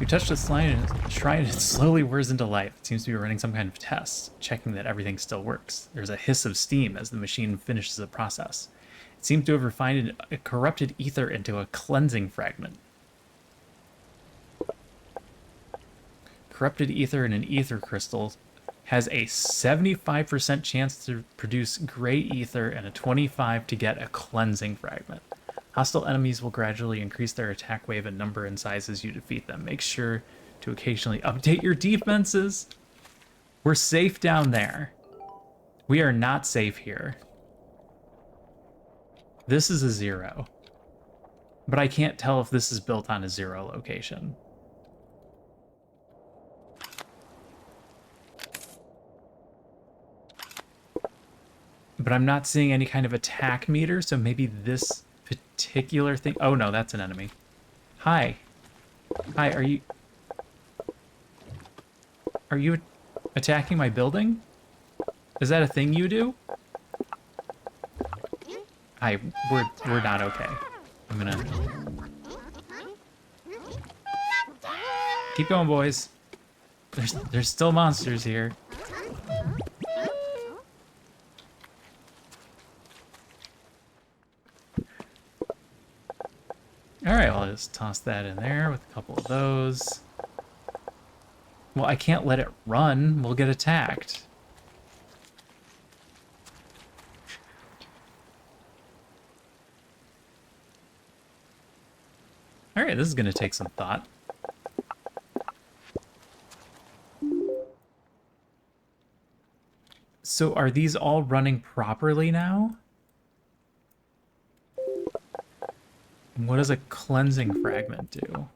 You touch the shrine and it slowly whirs into life. It seems to be running some kind of test, checking that everything still works. There's a hiss of steam as the machine finishes the process. It seems to have refined a corrupted ether into a cleansing fragment. Corrupted ether in an ether crystal has a 75% chance to produce gray ether and a 25% to get a cleansing fragment. Hostile enemies will gradually increase their attack wave in number and size as you defeat them. Make sure to occasionally update your defenses. We're safe down there. We are not safe here. This is a 0. But I can't tell if this is built on a 0 location. but I'm not seeing any kind of attack meter, so maybe this particular thing... Oh, no, that's an enemy. Hi. Hi, are you... Are you attacking my building? Is that a thing you do? Hi, we're not okay. I'm gonna... Keep going, boys. There's still monsters here. Alright, I'll just toss that in there with a couple of those. Well, I can't let it run. We'll get attacked. Alright, this is going to take some thought. So are these all running properly now? What does a cleansing fragment do?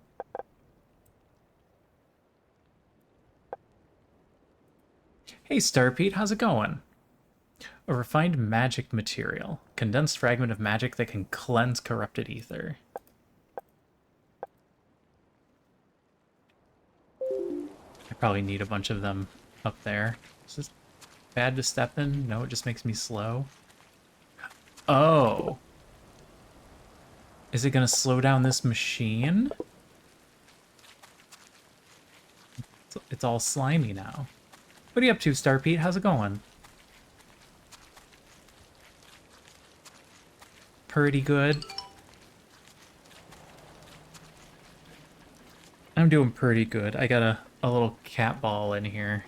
Hey Star Pete, how's it going? A refined magic material. Condensed fragment of magic that can cleanse corrupted ether. I probably need a bunch of them up there. Is this bad to step in? No, it just makes me slow. Oh. Is it gonna slow down this machine? It's all slimy now. What are you up to, Star Pete? How's it going? Pretty good. I'm doing pretty good. I got a little cat ball in here.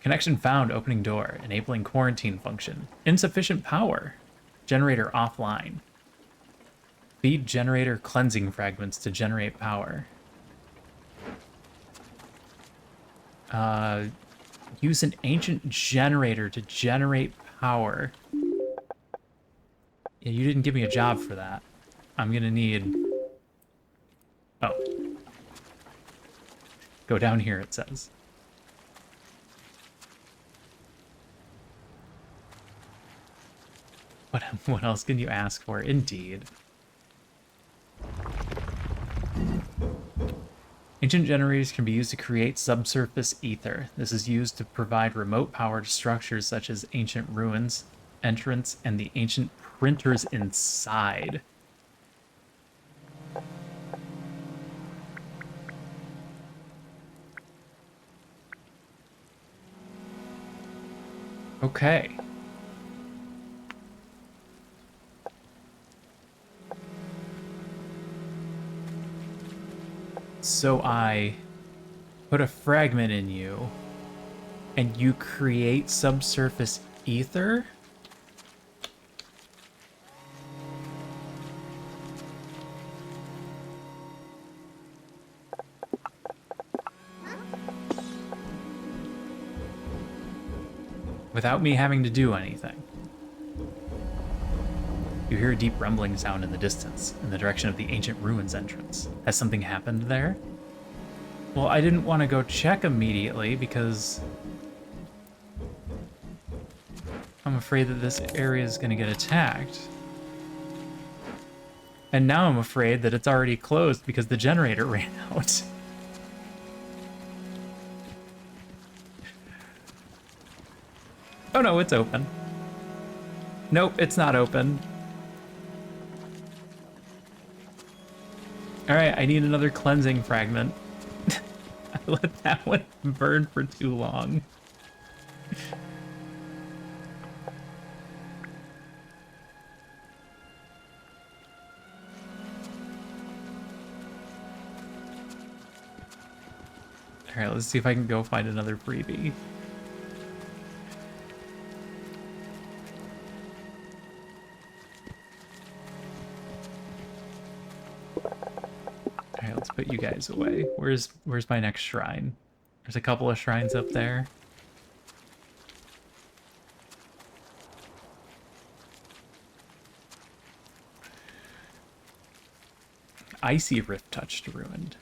Connection found. Opening door. Enabling quarantine function. Insufficient power. Generator offline. Feed generator cleansing fragments to generate power. Use an ancient generator to generate power. Yeah, you didn't give me a job for that. I'm gonna need... Oh. Go down here, it says. What else can you ask for? Indeed. Ancient generators can be used to create subsurface ether. This is used to provide remote power to structures such as ancient ruins, entrance, and the ancient printers inside. Okay. So I put a fragment in you, and you create subsurface ether? Without me having to do anything. You hear a deep rumbling sound in the distance, in the direction of the ancient ruins entrance. Has something happened there? Well, I didn't want to go check immediately because I'm afraid that this area is going to get attacked. And now I'm afraid that it's already closed because the generator ran out. Oh no, it's open. Nope, it's not open. Alright, I need another cleansing fragment. I let that one burn for too long. Alright, let's see if I can go find another freebie. Alright, let's put you guys away. Where's my next shrine? There's a couple of shrines up there. Icy Rift touched ruined.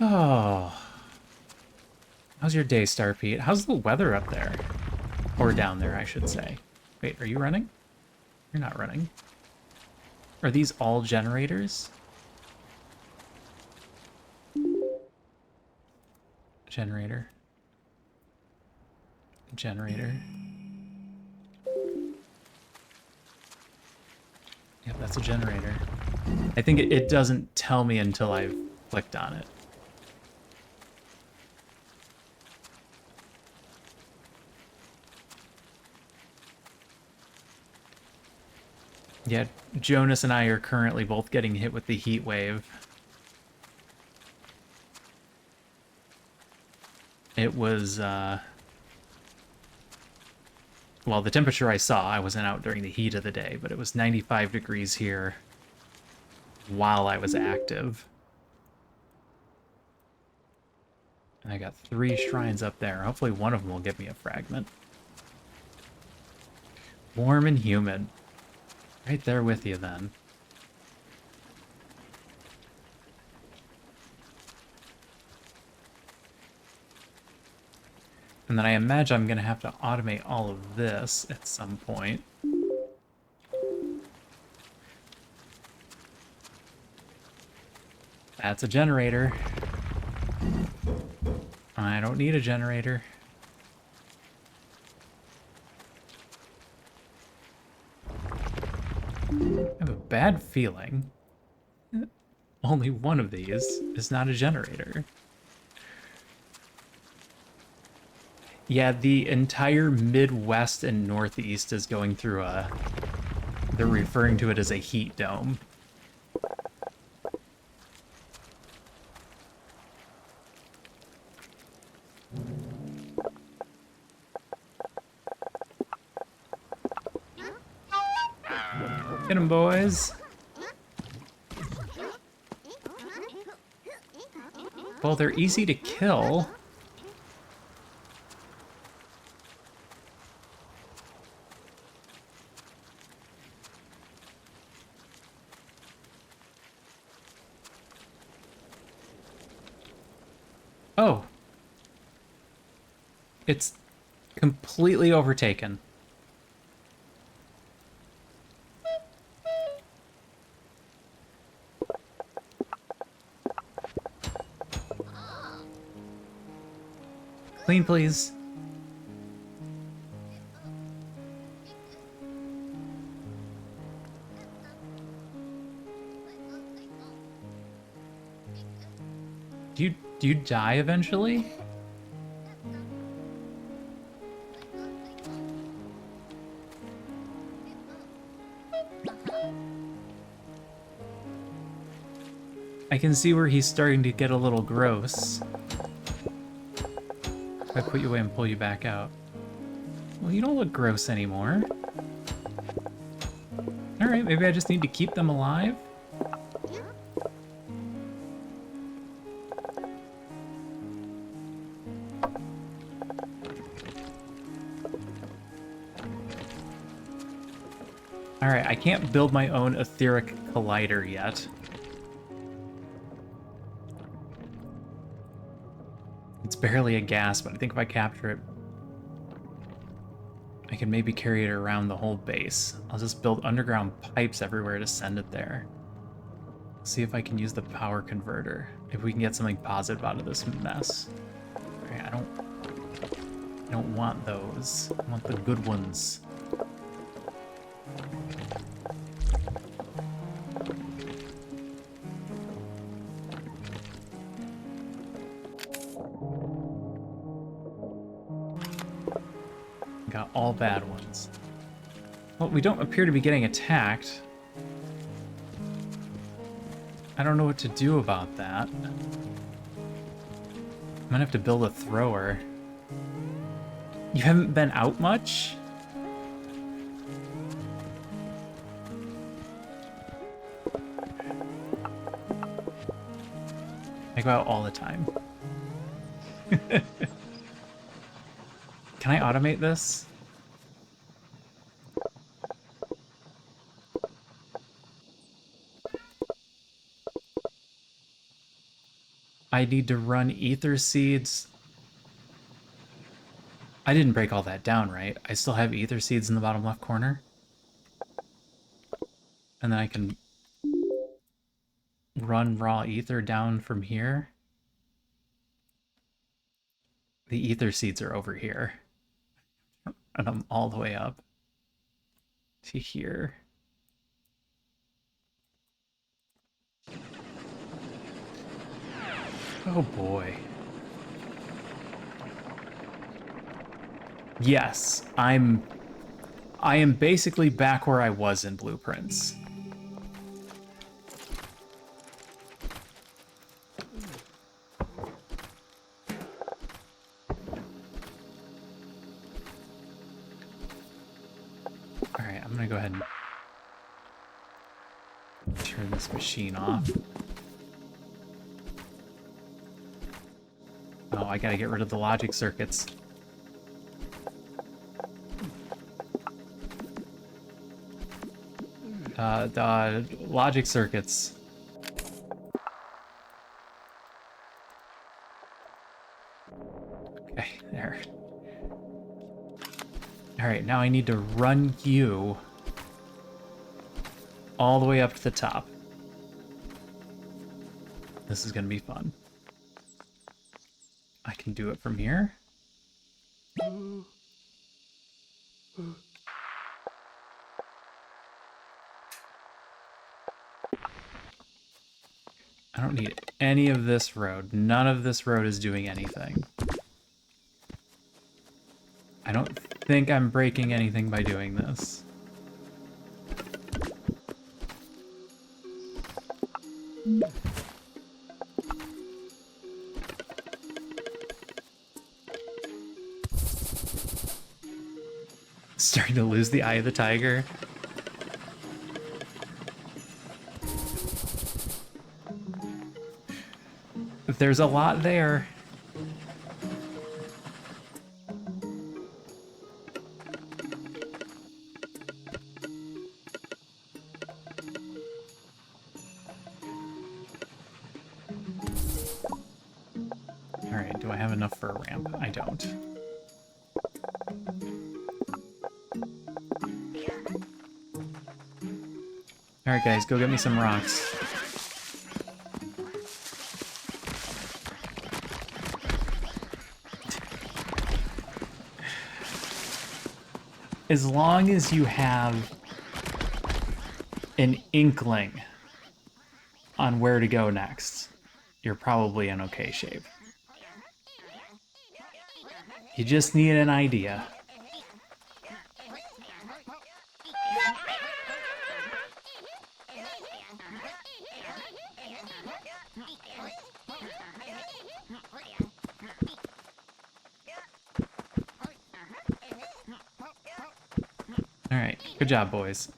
Oh. How's your day, Star Pete? How's the weather up there? Or down there, I should say. Wait, are you running? You're not running. Are these all generators? Generator. Generator. Yep, that's a generator. I think it doesn't tell me until I've clicked on it. Yeah, Jonas and I are currently both getting hit with the heat wave. It was, well, the temperature I saw, I wasn't out during the heat of the day, but it was 95 degrees here while I was active. And I got 3 shrines up there. Hopefully one of them will give me a fragment. Warm and humid. Right there with you, then. And then I imagine I'm going to have to automate all of this at some point. That's a generator. I don't need a generator. I have a bad feeling only one of these is not a generator. Yeah, the entire Midwest and Northeast is going through a... They're referring to it as a heat dome. Get 'em, boys. Well, they're easy to kill. Oh. It's completely overtaken. Clean, please. Do you die eventually? I can see where he's starting to get a little gross. If I put you away and pull you back out. Well, you don't look gross anymore. Alright, maybe I just need to keep them alive? Alright, I can't build my own etheric collider yet. It's barely a gas, but I think if I capture it, I can maybe carry it around the whole base. I'll just build underground pipes everywhere to send it there. See if I can use the power converter. If we can get something positive out of this mess. Okay, I don't want those. I want the good ones. Got all bad ones. Well, we don't appear to be getting attacked. I don't know what to do about that. I'm gonna have to build a thrower. You haven't been out much? I go out all the time. Can I automate this? I need to run ether seeds I didn't break all that down, right? I still have ether seeds in the bottom left corner. And then I can run raw ether down from here. The ether seeds are over here. And I'm all the way up to here. Oh boy. Yes, I am basically back where I was in Blueprints. Alright, I'm gonna go ahead and turn this machine off. Oh, I gotta get rid of the logic circuits. The logic circuits. Okay, there. Alright, now I need to run you all the way up to the top. This is gonna be fun. I can do it from here. I don't need any of this road. None of this road is doing anything. I don't think I'm breaking anything by doing this. Starting to lose the eye of the tiger. There's a lot there. Alright, do I have enough for a ramp? I don't. Alright guys, go get me some rocks. As long as you have an inkling on where to go next, you're probably in okay shape. You just need an idea. Alright, good job, boys.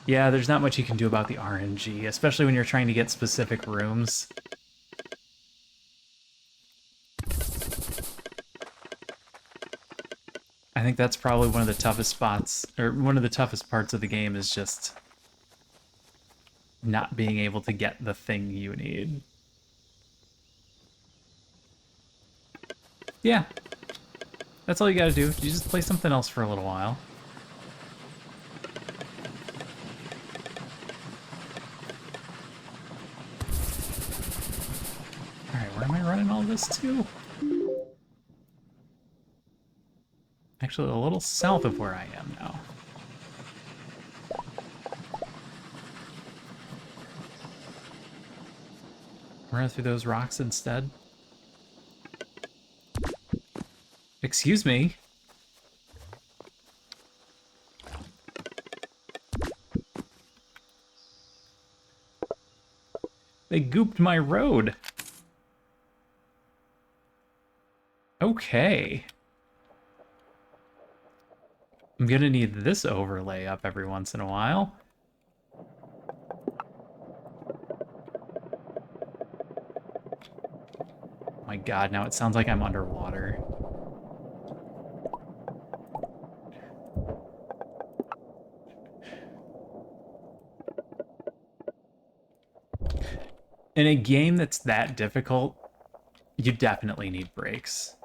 Yeah, there's not much you can do about the RNG, especially when you're trying to get specific rooms. I think that's probably one of the toughest spots, or one of the toughest parts of the game is just not being able to get the thing you need. Yeah. That's all you gotta do. You just play something else for a little while. Alright, where am I running all this to? Actually, a little south of where I am now. Run through those rocks instead. Excuse me? They gooped my road. Okay. I'm gonna need this overlay up every once in a while. Oh my god, now it sounds like I'm underwater. In a game that's that difficult, you definitely need breaks.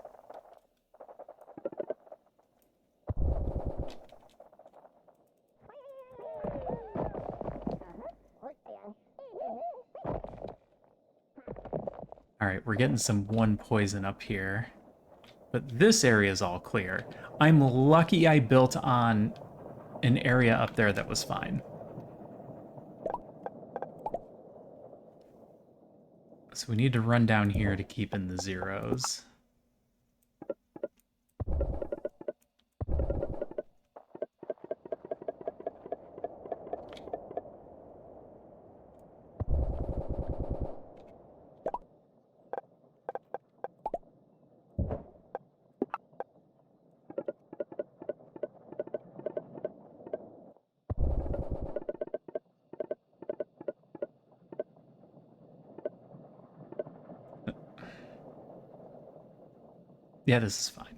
All right, we're getting some one poison up here. But this area is all clear. I'm lucky I built on an area up there that was fine. So we need to run down here to keep in the zeros. Yeah, this is fine.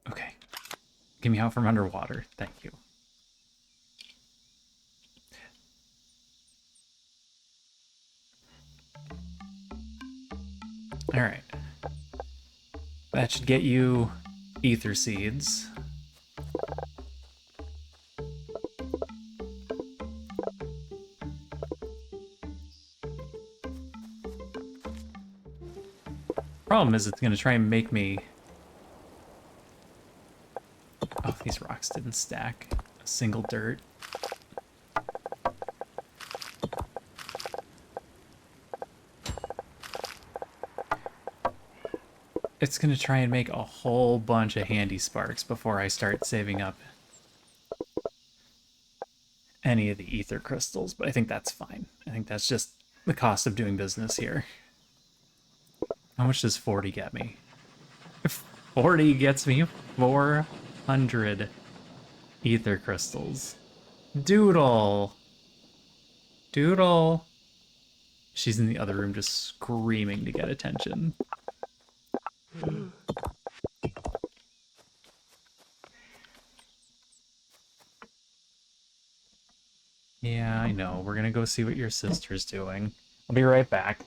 Okay. Get me out from underwater. Thank you. All right. That should get you ether seeds. Problem is it's going to try and make me... Oh, these rocks didn't stack. A single dirt. It's going to try and make a whole bunch of handy sparks before I start saving up any of the ether crystals, but I think that's fine. I think that's just the cost of doing business here. How much does 40 get me? 40 gets me 400 ether crystals. Doodle! Doodle! She's in the other room just screaming to get attention. Yeah, I know. We're gonna go see what your sister's doing. I'll be right back.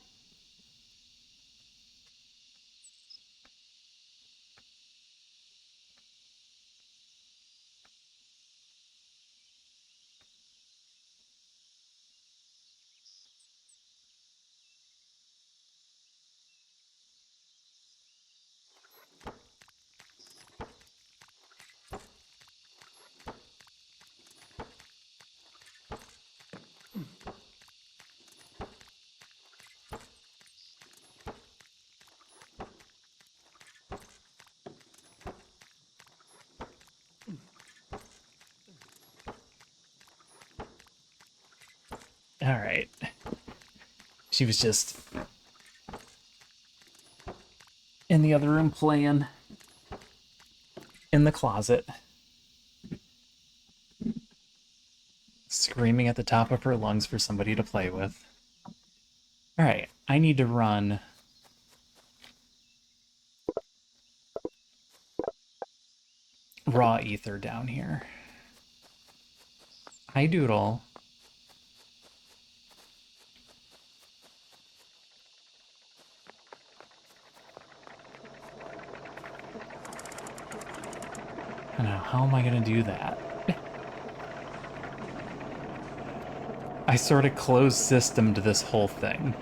Alright. She was just in the other room playing in the closet. Screaming at the top of her lungs for somebody to play with. Alright, I need to run raw ether down here. Hi, Doodle. I don't know, how am I gonna do that? I sort of closed system to this whole thing.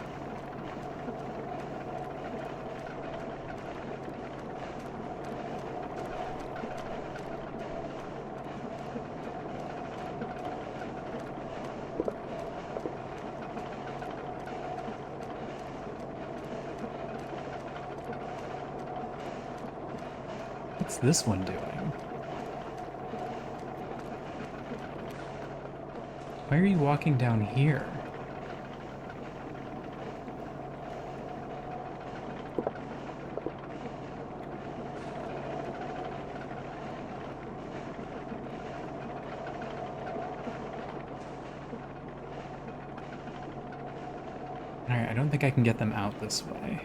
What's this one doing? Why are you walking down here? Alright, I don't think I can get them out this way.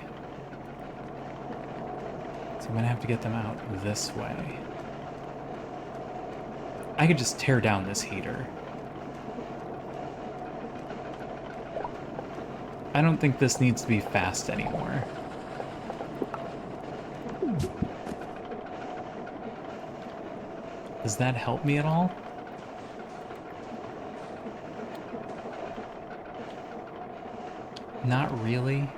So I'm gonna have to get them out this way. I could just tear down this heater. I don't think this needs to be fast anymore. Does that help me at all? Not really.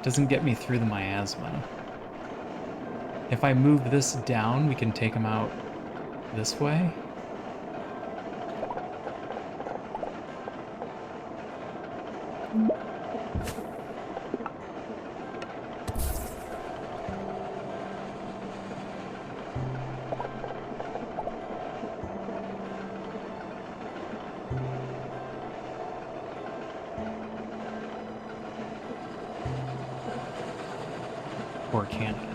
Doesn't get me through the miasma. If I move this down, we can take him out this way. Or can I?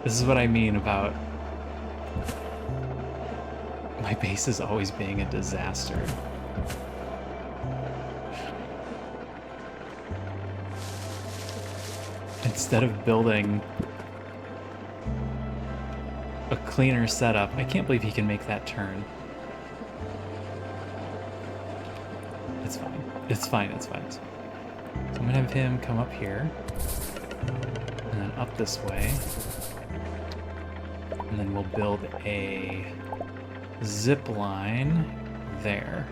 This is what I mean about my base is always being a disaster. Instead of building a cleaner setup, I can't believe he can make that turn. It's fine. It's fine. It's fine. So I'm gonna have him come up here and then up this way. And then we'll build a zip line there.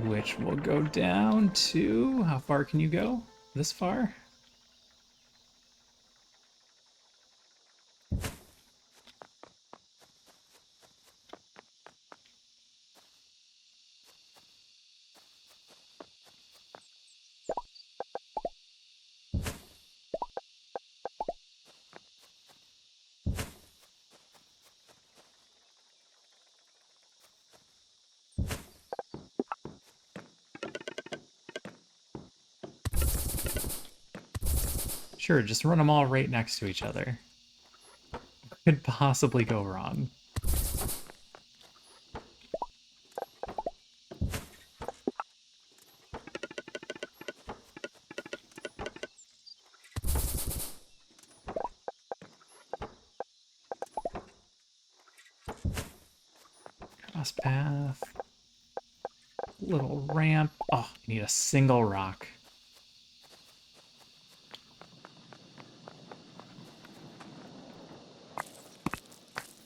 Which will go down to, how far can you go? This far? Sure, just run them all right next to each other. What could possibly go wrong? Cross path. Little ramp. Oh, I need a single rock.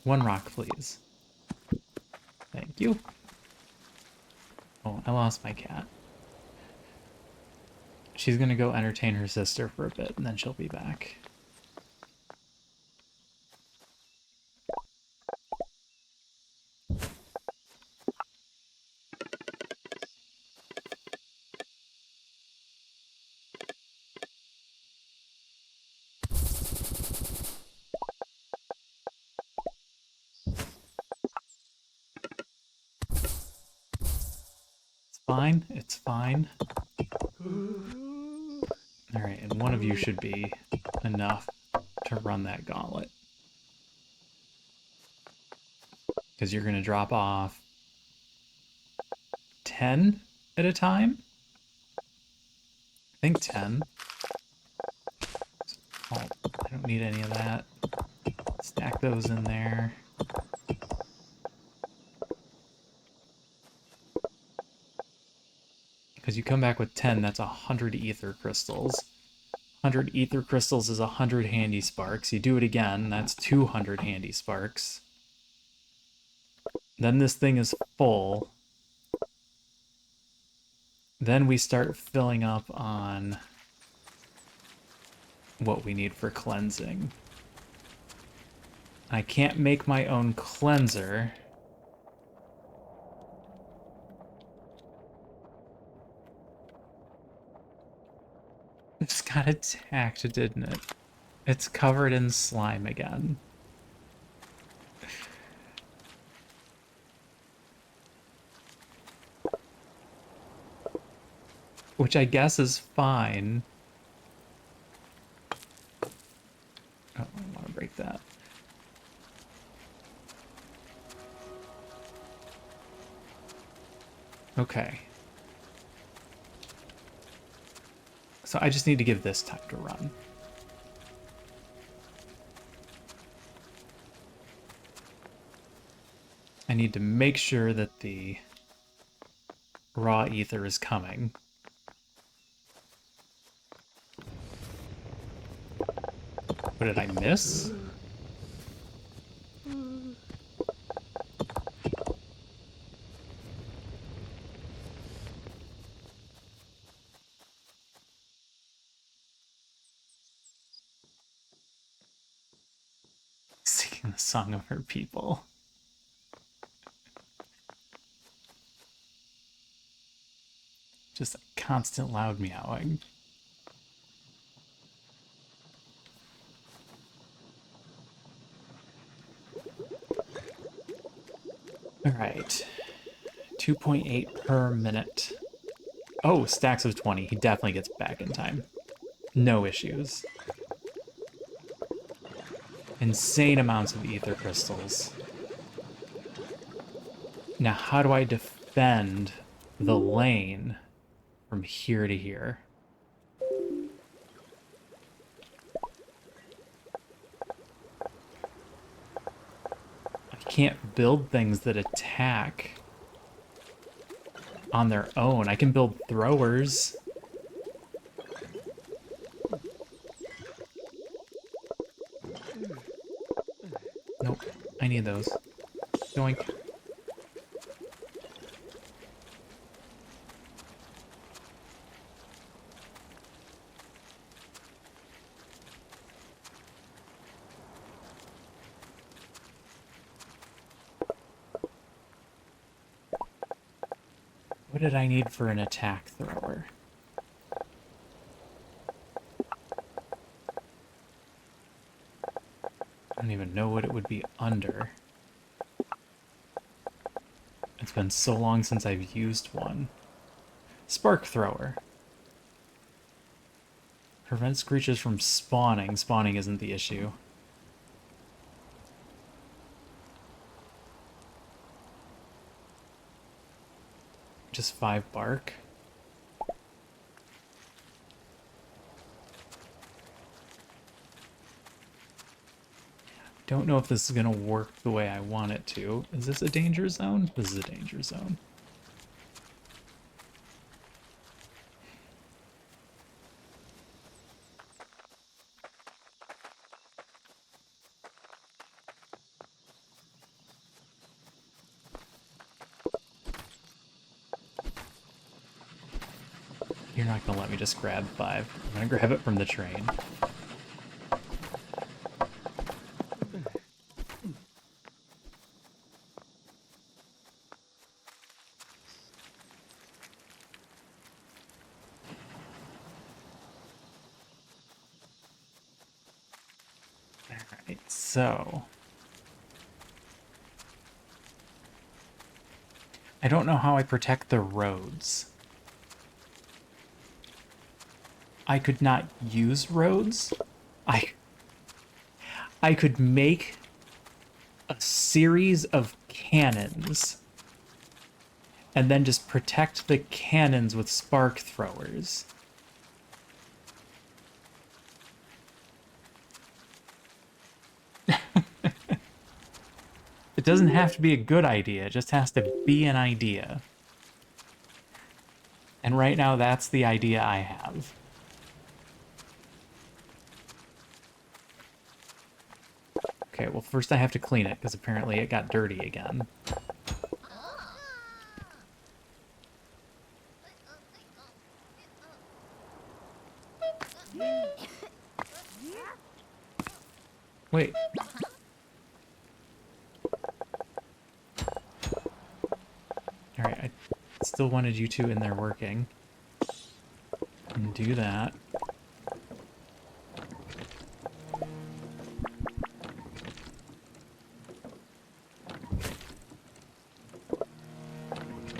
One rock, please. Thank you. Oh, I lost my cat. She's gonna go entertain her sister for a bit, and then she'll be back. Fine, it's fine. Alright, and one of you should be enough to run that gauntlet. Because you're going to drop off 10 at a time? I think 10. Oh, I don't need any of that. Stack those in there. Because you come back with 10, that's 100 ether crystals. 100 ether crystals is 100 handy sparks. You do it again, that's 200 handy sparks. Then this thing is full. Then we start filling up on what we need for cleansing. I can't make my own cleanser. It just got attacked, didn't it? It's covered in slime again. which I guess is fine. Oh, I want to break that. Okay. So I just need to give this time to run. I need to make sure that the raw ether is coming. What did I miss? Singing the song of her people. Just a constant loud meowing. All right. 2.8 per minute. Oh, stacks of 20. He definitely gets back in time. No issues. Insane amounts of ether crystals. Now, how do I defend the lane from here to here? I can't build things that attack on their own. I can build throwers. Nope. I need those. Doink. What did I need for an attack thrower? I don't even know what it would be under. It's been so long since I've used one. Spark thrower. Prevents creatures from spawning. Spawning isn't the issue. Just 5 bark. Don't know if this is gonna work the way I want it to. Is this a danger zone? This is a danger zone. You're not gonna let me just grab 5. I'm gonna grab it from the train. Alright, so... I don't know how I protect the roads. I could not use roads. I could make a series of cannons and then just protect the cannons with spark throwers. It doesn't have to be a good idea, it just has to be an idea. And right now, that's the idea I have. Okay, well, first I have to clean it, because apparently it got dirty again. Wait. Alright, I still wanted you two in there working. And do that.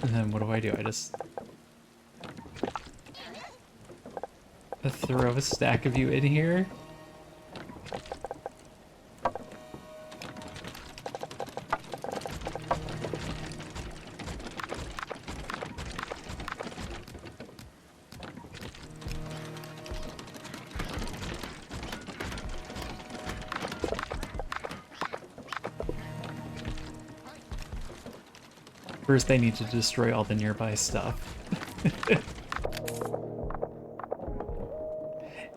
And then what do? I just... throw a stack of you in here. First, they need to destroy all the nearby stuff.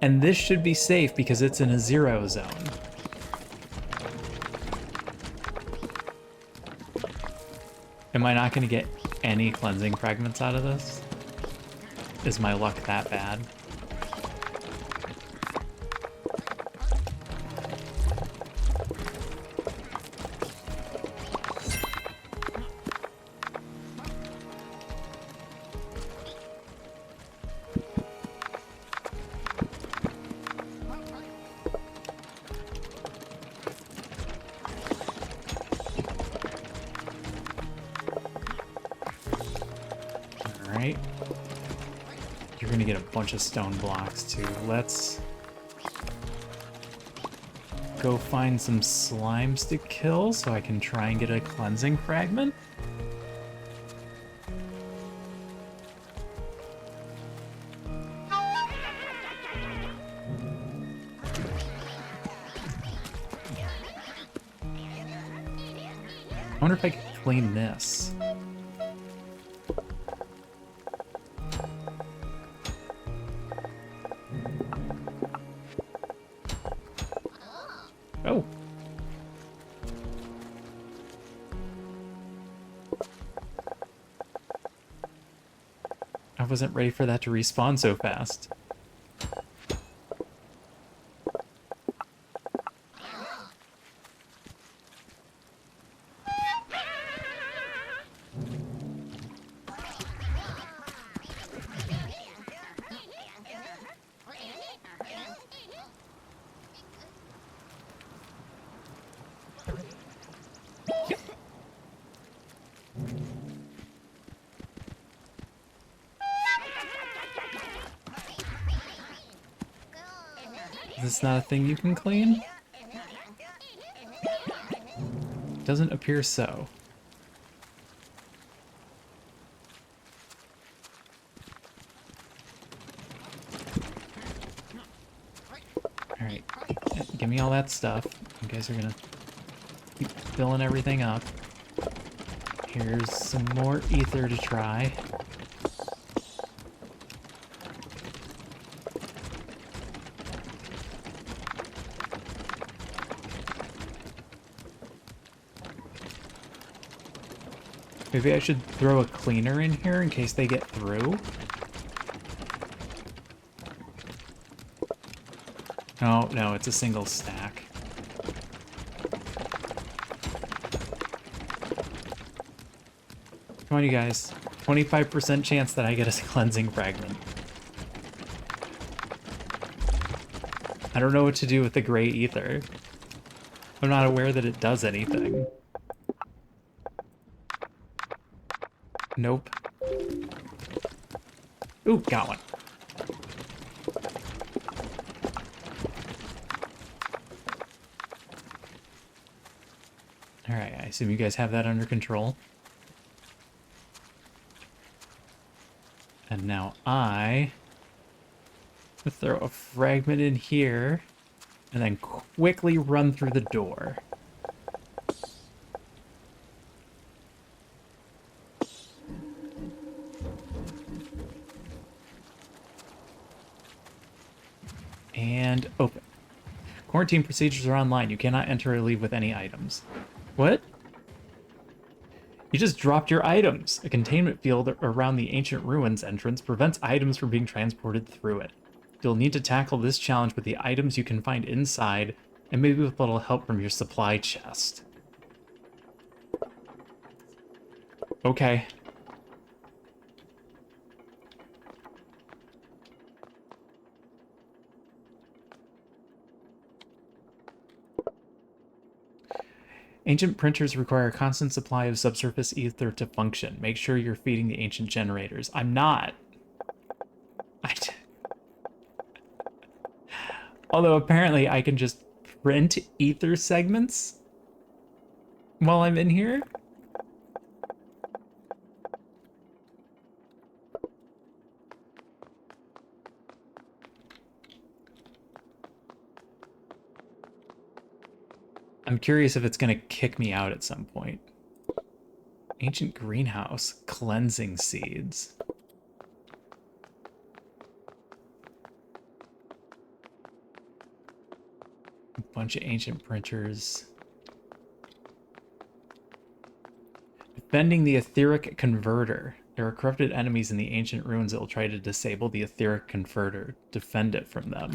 And this should be safe because it's in a 0 zone. Am I not going to get any cleansing fragments out of this? Is my luck that bad? You're gonna get a bunch of stone blocks too. Let's go find some slimes to kill so I can try and get a cleansing fragment. I wonder if I can clean this. Oh. I wasn't ready for that to respawn so fast. Is this not a thing you can clean? Doesn't appear so. Alright, give me all that stuff. You guys are gonna keep filling everything up. Here's some more ether to try. Maybe I should throw a cleaner in here in case they get through. Oh, no, it's a single stack. Come on, you guys. 25% chance that I get a cleansing fragment. I don't know what to do with the gray ether. I'm not aware that it does anything. Nope. Ooh, got one. Alright, I assume you guys have that under control. And now I will throw a fragment in here and then quickly run through the door. And open. Quarantine procedures are online. You cannot enter or leave with any items. What? You just dropped your items. A containment field around the ancient ruins entrance prevents items from being transported through it. You'll need to tackle this challenge with the items you can find inside, and maybe with a little help from your supply chest. Okay. Ancient printers require a constant supply of subsurface ether to function. Make sure you're feeding the ancient generators. I'm not. Although apparently I can just print ether segments while I'm in here. I'm curious if it's going to kick me out at some point. Ancient greenhouse, cleansing seeds. A bunch of ancient printers. Defending the etheric converter. There are corrupted enemies in the ancient ruins that will try to disable the etheric converter. Defend it from them.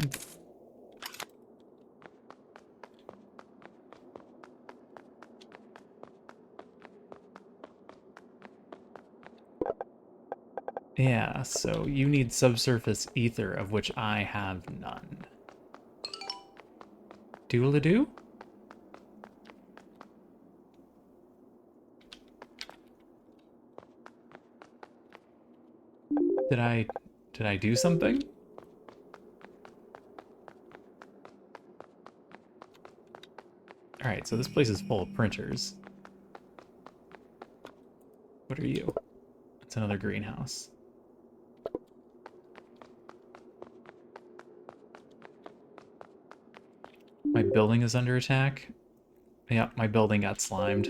Yeah, so you need subsurface ether, of which I have none. Doodle-a-doo? Did I do something? Alright, so this place is full of printers. What are you? It's another greenhouse. My building is under attack. Yeah, my building got slimed.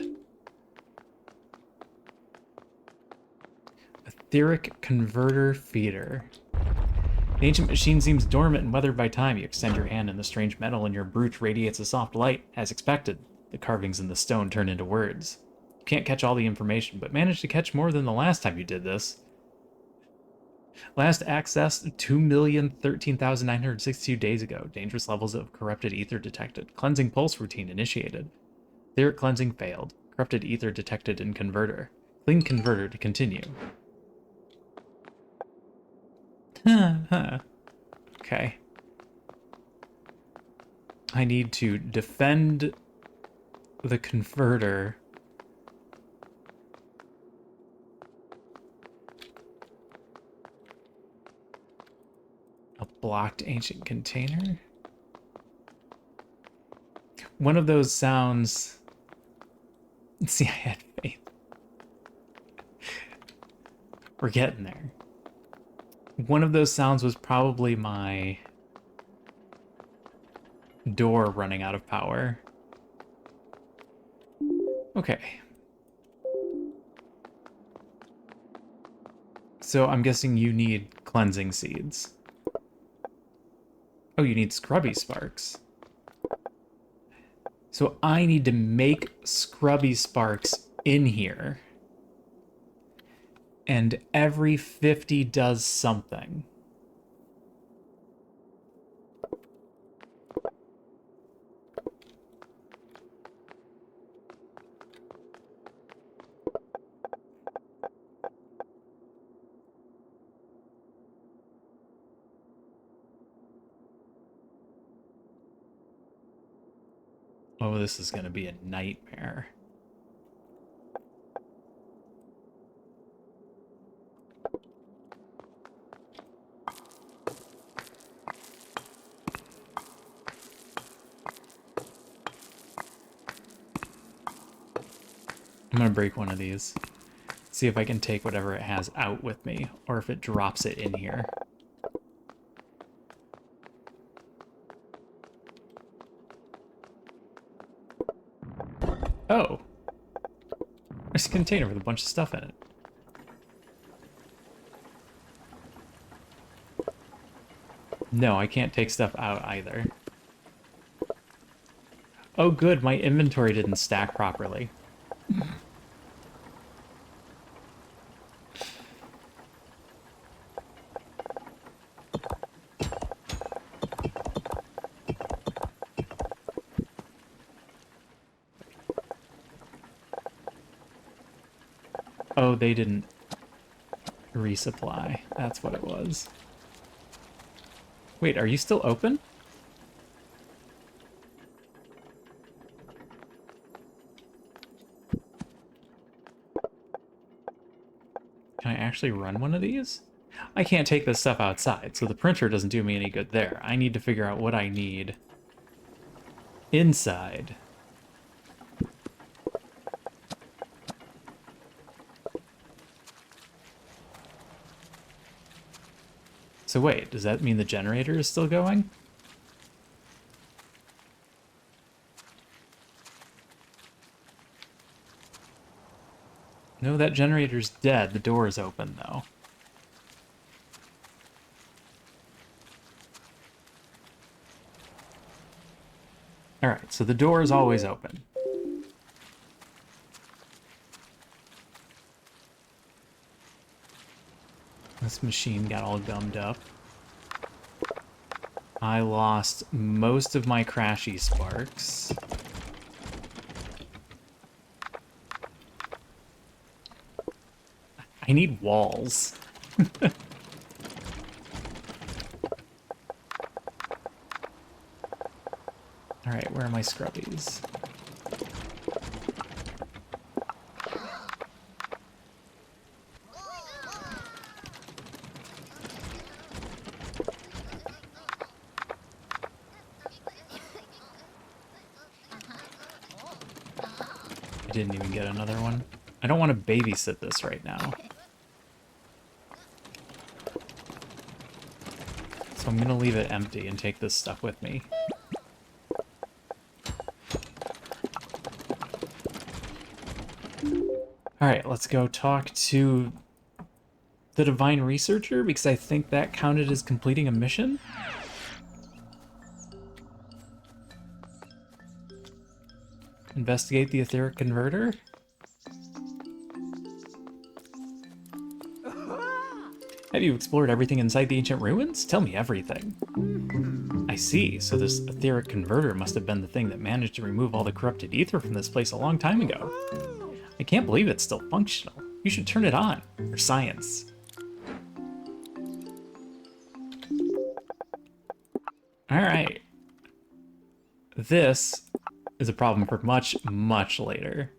Etheric converter feeder. The ancient machine seems dormant and weathered by time. You extend your hand and the strange metal in your brooch radiates a soft light. As expected, the carvings in the stone turn into words. You can't catch all the information, but manage to catch more than the last time you did this. Last accessed 2,013,962 days ago. Dangerous levels of corrupted ether detected. Cleansing pulse routine initiated. Etheric cleansing failed. Corrupted ether detected in converter. Clean converter to continue. Okay. I need to defend the converter. A blocked ancient container? One of those sounds... See, I had faith. We're getting there. One of those sounds was probably my door running out of power. Okay. So I'm guessing you need cleansing seeds. Oh, you need scrubby sparks. So I need to make scrubby sparks in here. And every 50 does something. Oh, this is going to be a nightmare. I'm going to break one of these. See if I can take whatever it has out with me, or if it drops it in here. Oh! There's a container with a bunch of stuff in it. No, I can't take stuff out either. Oh good, my inventory didn't stack properly. Oh, they didn't resupply. That's what it was. Wait, are you still open? Can I actually run one of these? I can't take this stuff outside, so the printer doesn't do me any good there. I need to figure out what I need inside. So wait, does that mean the generator is still going? No, that generator's dead. The door is open, though. Alright, so the door is always open. This machine got all gummed up. I lost most of my crashy sparks. I need walls. Alright, where are my scrubbies? I didn't even get another one. I don't want to babysit this right now. So I'm going to leave it empty and take this stuff with me. Alright, let's go talk to the Divine Researcher, because I think that counted as completing a mission. Investigate the etheric converter. Have you explored everything inside the ancient ruins? Tell me everything. I see, so this etheric converter must have been the thing that managed to remove all the corrupted ether from this place a long time ago. I can't believe it's still functional. You should turn it on, for science. Alright. This is a problem for much, much later.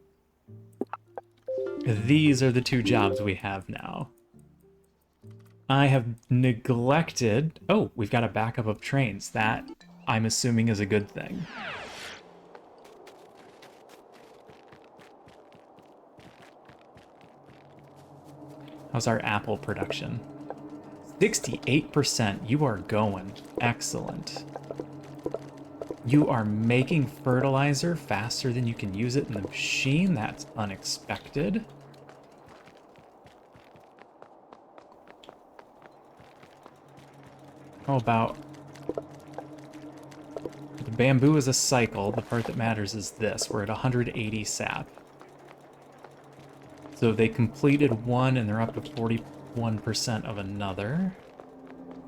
These are the two jobs we have now. I have neglected... Oh, we've got a backup of trains. That, I'm assuming, is a good thing. How's our apple production? 68%. You are going. Excellent. You are making fertilizer faster than you can use it in the machine. That's unexpected. How about... The bamboo is a cycle. The part that matters is this. We're at 180 sap. So they completed one and they're up to 41% of another.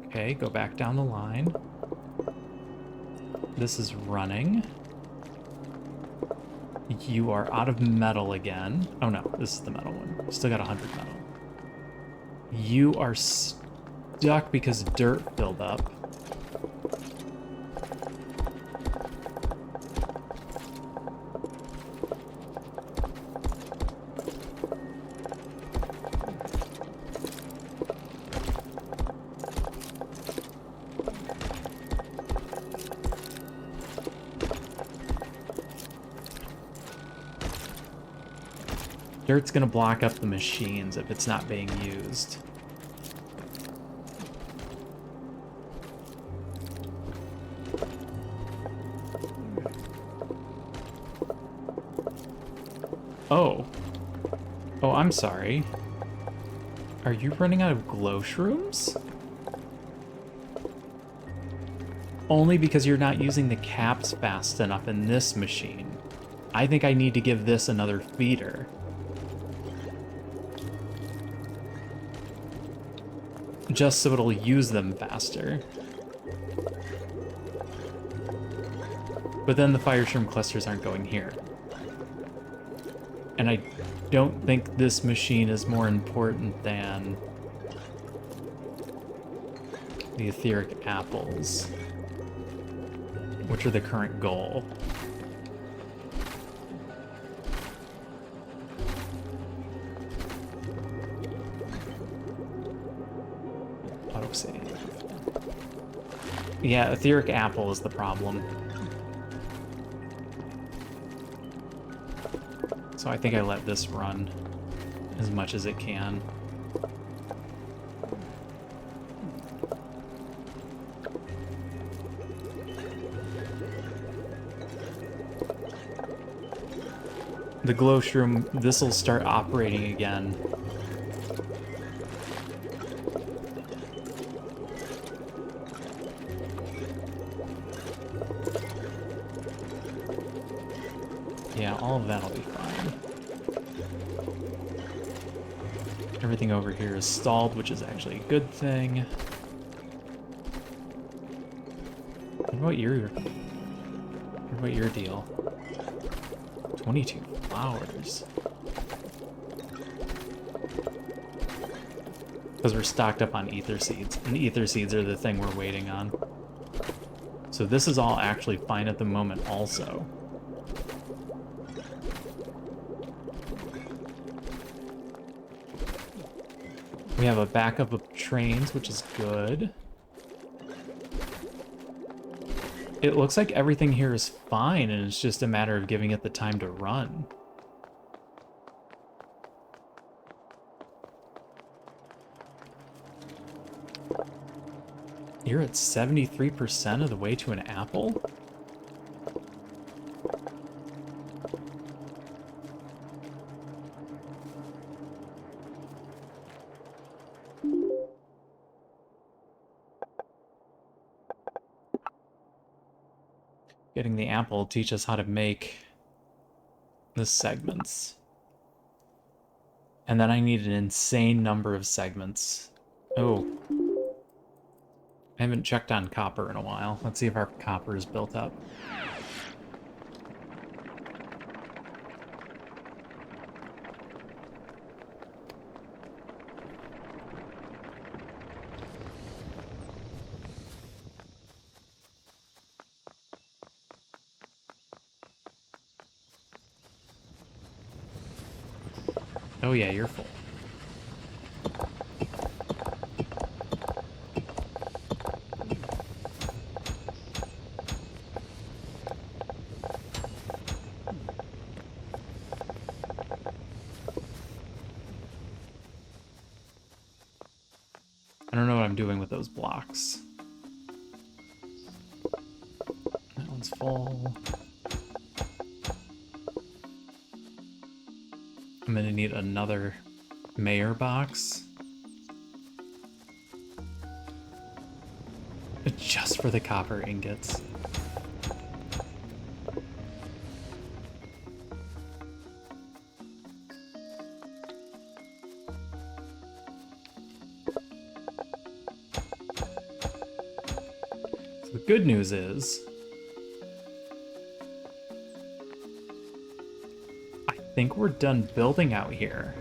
Okay, go back down the line. This is running. You are out of metal again. Oh no, this is the metal one. Still got 100 metal. You are stuck because dirt filled up. Dirt's gonna block up the machines if it's not being used. Oh. Oh, I'm sorry. Are you running out of glow shrooms? Only because you're not using the caps fast enough in this machine. I think I need to give this another feeder. Just so it'll use them faster. But then the fire shroom clusters aren't going here. And I don't think this machine is more important than the etheric apples, which are the current goal. Autosave. Yeah, etheric apple is the problem. So I think I let this run as much as it can. The glow shroom, this will start operating again. Yeah, all of that'll be fine. Everything over here is stalled, which is actually a good thing. What about your deal? 22 flowers. Because we're stocked up on ether seeds, and ether seeds are the thing we're waiting on. So this is all actually fine at the moment also. We have a backup of trains, which is good. It looks like everything here is fine, and it's just a matter of giving it the time to run. You're at 73% of the way to an apple? Getting the apple will teach us how to make the segments. And then I need an insane number of segments. Oh. I haven't checked on copper in a while. Let's see if our copper is built up. Oh yeah, you're full. I don't know what I'm doing with those blocks. That one's full. I'm gonna need another mayor box. Just for the copper ingots. So the good news is, I think we're done building out here.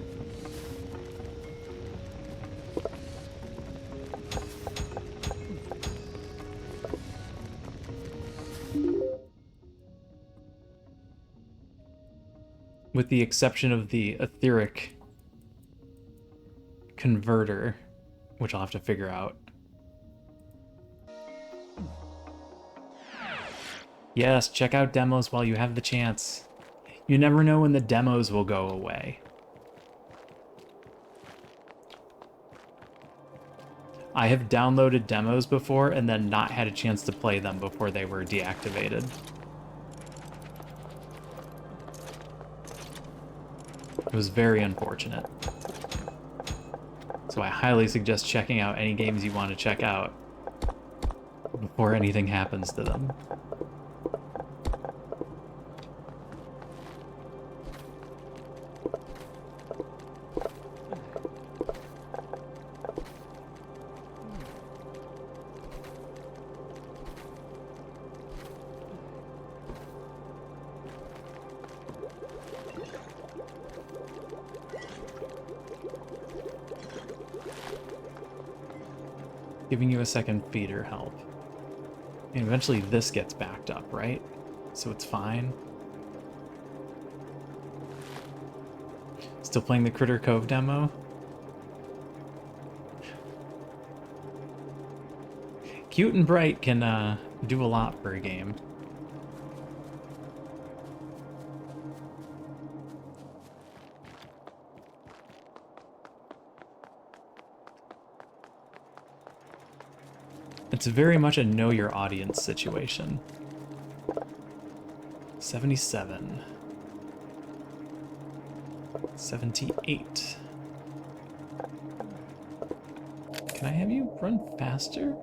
With the exception of the etheric converter, which I'll have to figure out. Yes, check out demos while you have the chance. You never know when the demos will go away. I have downloaded demos before and then not had a chance to play them before they were deactivated. It was very unfortunate. So I highly suggest checking out any games you want to check out before anything happens to them. Giving you a second feeder help. And eventually this gets backed up, right? So it's fine. Still playing the Critter Cove demo? Cute and bright can do a lot for a game. It's very much a know your audience situation. 77. 78. Can I have you run faster?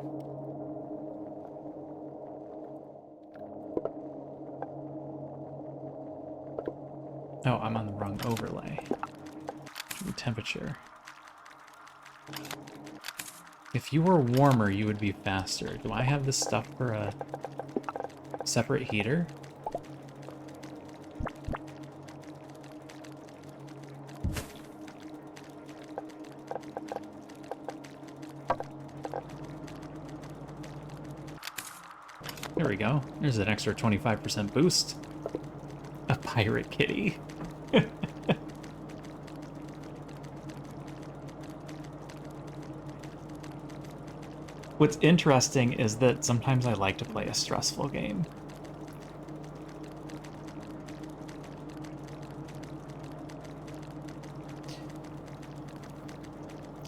Oh, I'm on the wrong overlay. Temperature. If you were warmer, you would be faster. Do I have this stuff for a separate heater? There we go. There's an extra 25% boost. A pirate kitty. What's interesting is that sometimes I like to play a stressful game.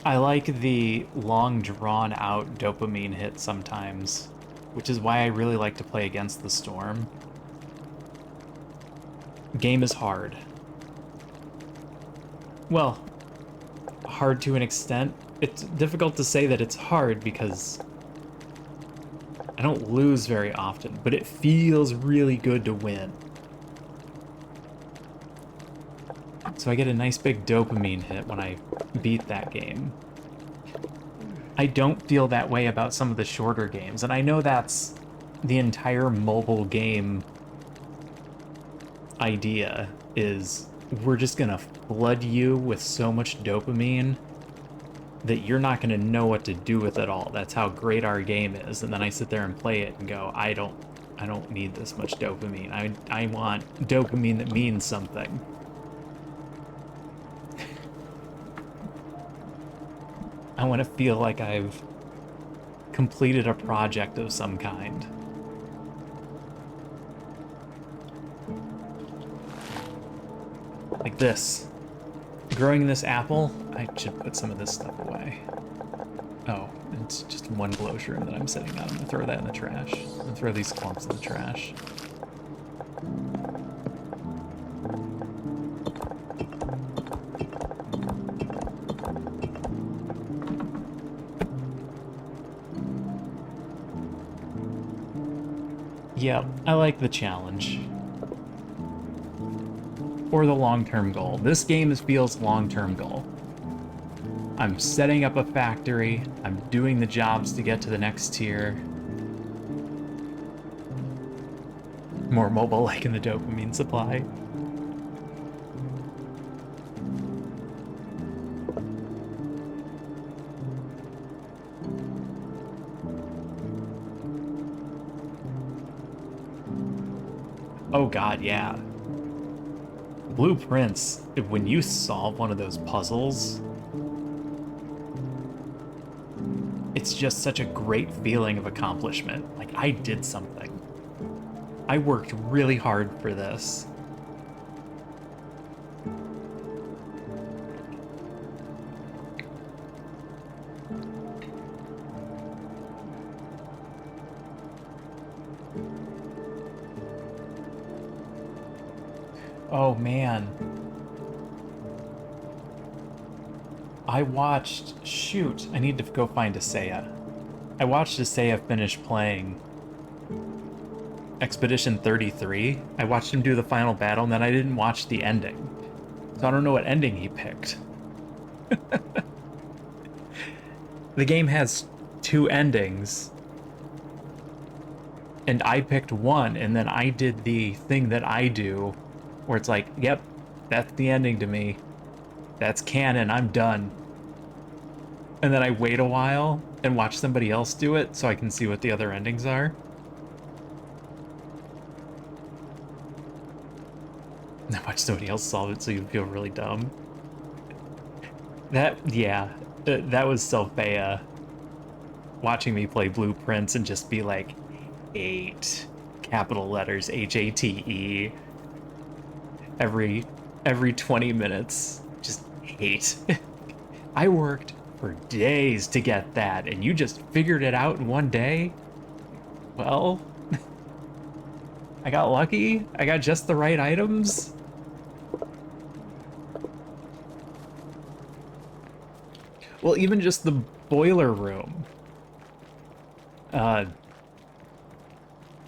I like the long drawn out dopamine hit sometimes, which is why I really like to play Against the Storm. Game is hard. Well, hard to an extent. It's difficult to say that it's hard because I don't lose very often, but it feels really good to win. So I get a nice big dopamine hit when I beat that game. I don't feel that way about some of the shorter games, and I know that's the entire mobile game idea, is we're just gonna flood you with so much dopamine that you're not going to know what to do with it all. That's how great our game is. And then I sit there and play it and go, I don't need this much dopamine. I want dopamine that means something. I want to feel like I've completed a project of some kind. Like this. Growing this apple, I should put some of this stuff away. Oh, it's just one blow shroom that I'm sitting on. I'm gonna throw that in the trash. I'm gonna throw these clumps in the trash. Yep, I like the challenge. Or the long-term goal. This game feels long-term goal. I'm setting up a factory. I'm doing the jobs to get to the next tier. More mobile, like in the dopamine supply. Oh god, yeah. Blueprints, when you solve one of those puzzles, it's just such a great feeling of accomplishment. Like, I did something. I worked really hard for this. Oh man. I watched, shoot, I need to go find Asaya. I watched Asaya finish playing Expedition 33. I watched him do the final battle, and then I didn't watch the ending. So I don't know what ending he picked. The game has 2 endings. And I picked one, and then I did the thing that I do, where it's like, yep, that's the ending to me. That's canon, I'm done. And then I wait a while and watch somebody else do it so I can see what the other endings are. And watch somebody else solve it so you feel really dumb. That was Sophia. watching me play Blueprints and just be like, 8, capital letters, HATE, every 20 minutes. Just hate. I worked for days to get that, and you just figured it out in one day? Well, I got lucky. I got just the right items. Well, even just the boiler room.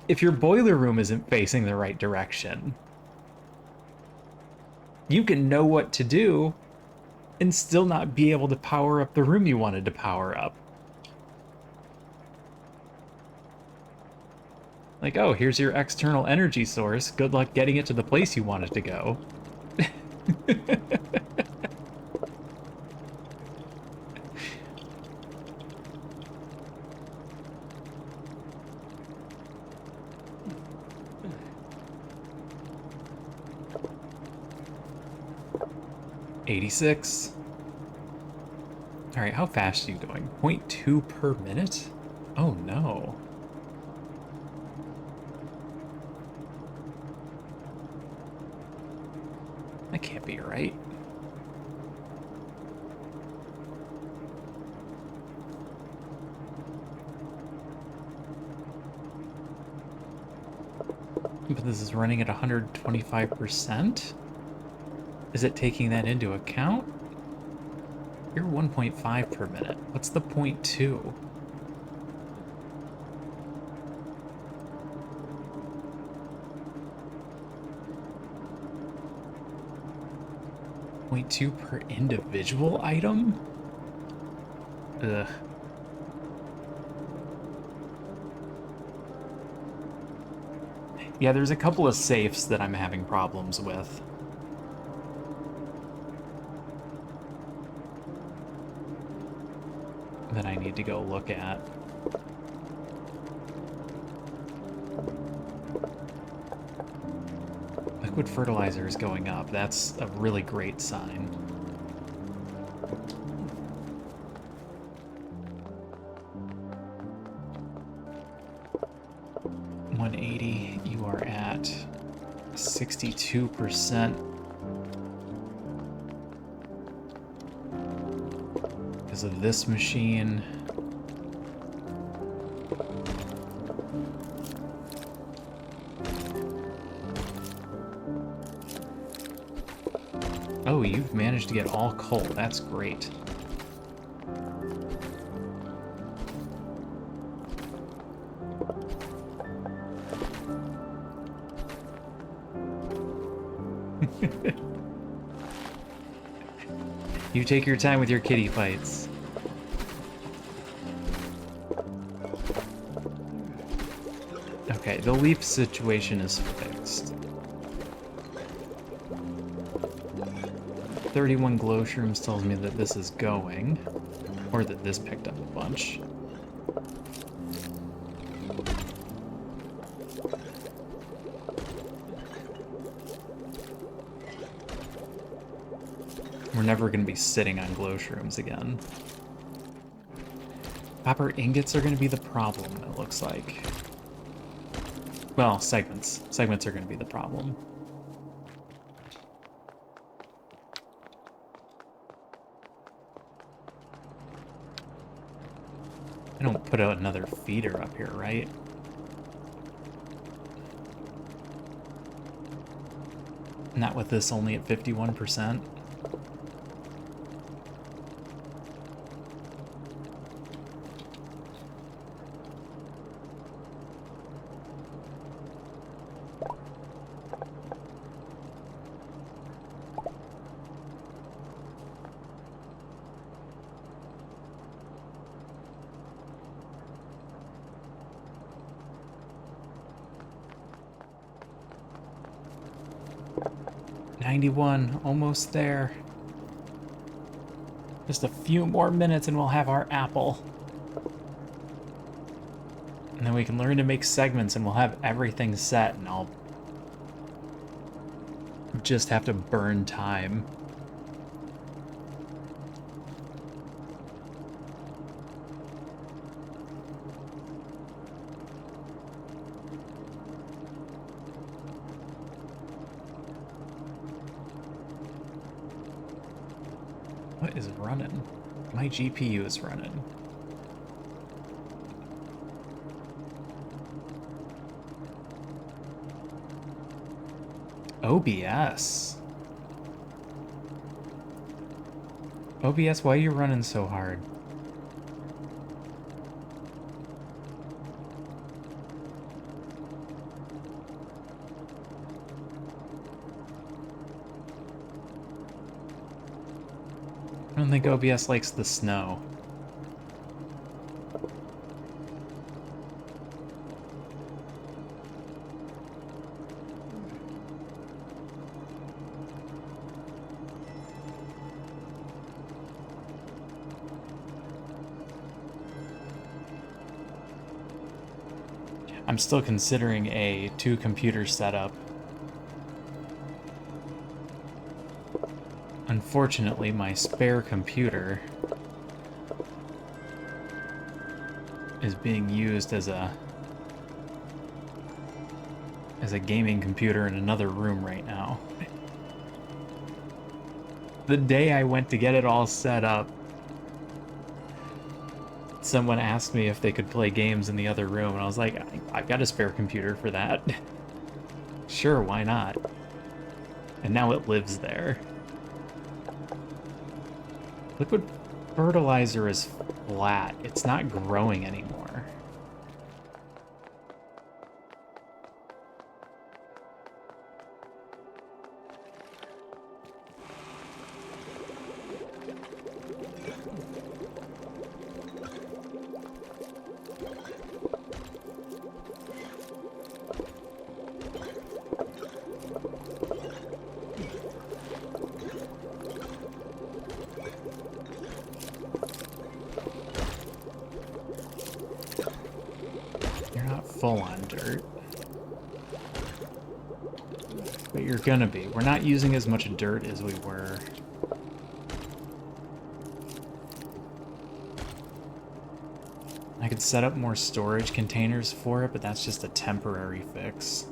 If your boiler room isn't facing the right direction, you can know what to do and still not be able to power up the room you wanted to power up. Like, oh, here's your external energy source. Good luck getting it to the place you want it to go. 86. All right, how fast are you going? 0.2 per minute? Oh no. That can't be right. But this is running at 125%? Is it taking that into account? You're 1.5 per minute. What's the 0.2? .2 per individual item? Ugh. Yeah, there's a couple of safes that I'm having problems with. That I need to go look at. Liquid fertilizer is going up. That's a really great sign. $180, you are at 62%. Because of this machine. Oh, you've managed to get all coal. That's great. You take your time with your kitty fights. Okay, the leaf situation is fixed. 31 glow shrooms tells me that this is going, or that this picked up a bunch. We're never going to be sitting on glow shrooms again. Copper ingots are going to be the problem, it looks like. Well, segments. Segments are going to be the problem. I don't put out another feeder up here, right? Not with this only at 51%. Almost there. Just a few more minutes and we'll have our apple. And then we can learn to make segments and we'll have everything set and I'll just have to burn time. What is running? My GPU is running. OBS. OBS, why are you running so hard? I don't think OBS likes the snow. I'm still considering a 2-computer setup. Unfortunately, my spare computer is being used as a gaming computer in another room right now. The day I went to get it all set up, someone asked me if they could play games in the other room, and I was like, I've got a spare computer for that. Sure, why not? And now it lives there. Liquid fertilizer is flat. It's not growing anymore. Full on dirt. But you're gonna be. We're not using as much dirt as we were. I could set up more storage containers for it, but that's just a temporary fix.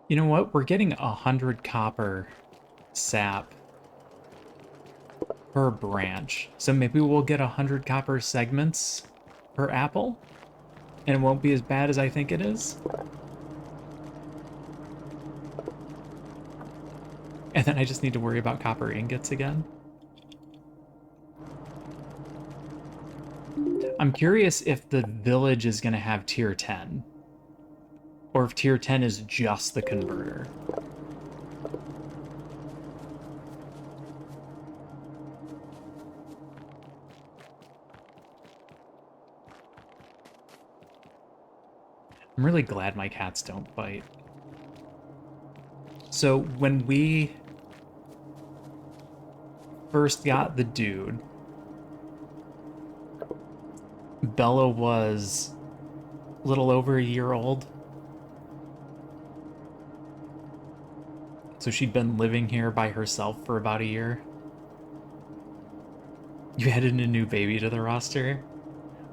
You know what? We're getting 100 copper sap per branch. So maybe we'll get 100 copper segments per apple, and it won't be as bad as I think it is. And then I just need to worry about copper ingots again. I'm curious if the village is going to have tier 10. Or if tier 10 is just the converter. I'm really glad my cats don't bite. So when we first got the dude, Bella was a little over a year old. So she'd been living here by herself for about a year. You added a new baby to the roster?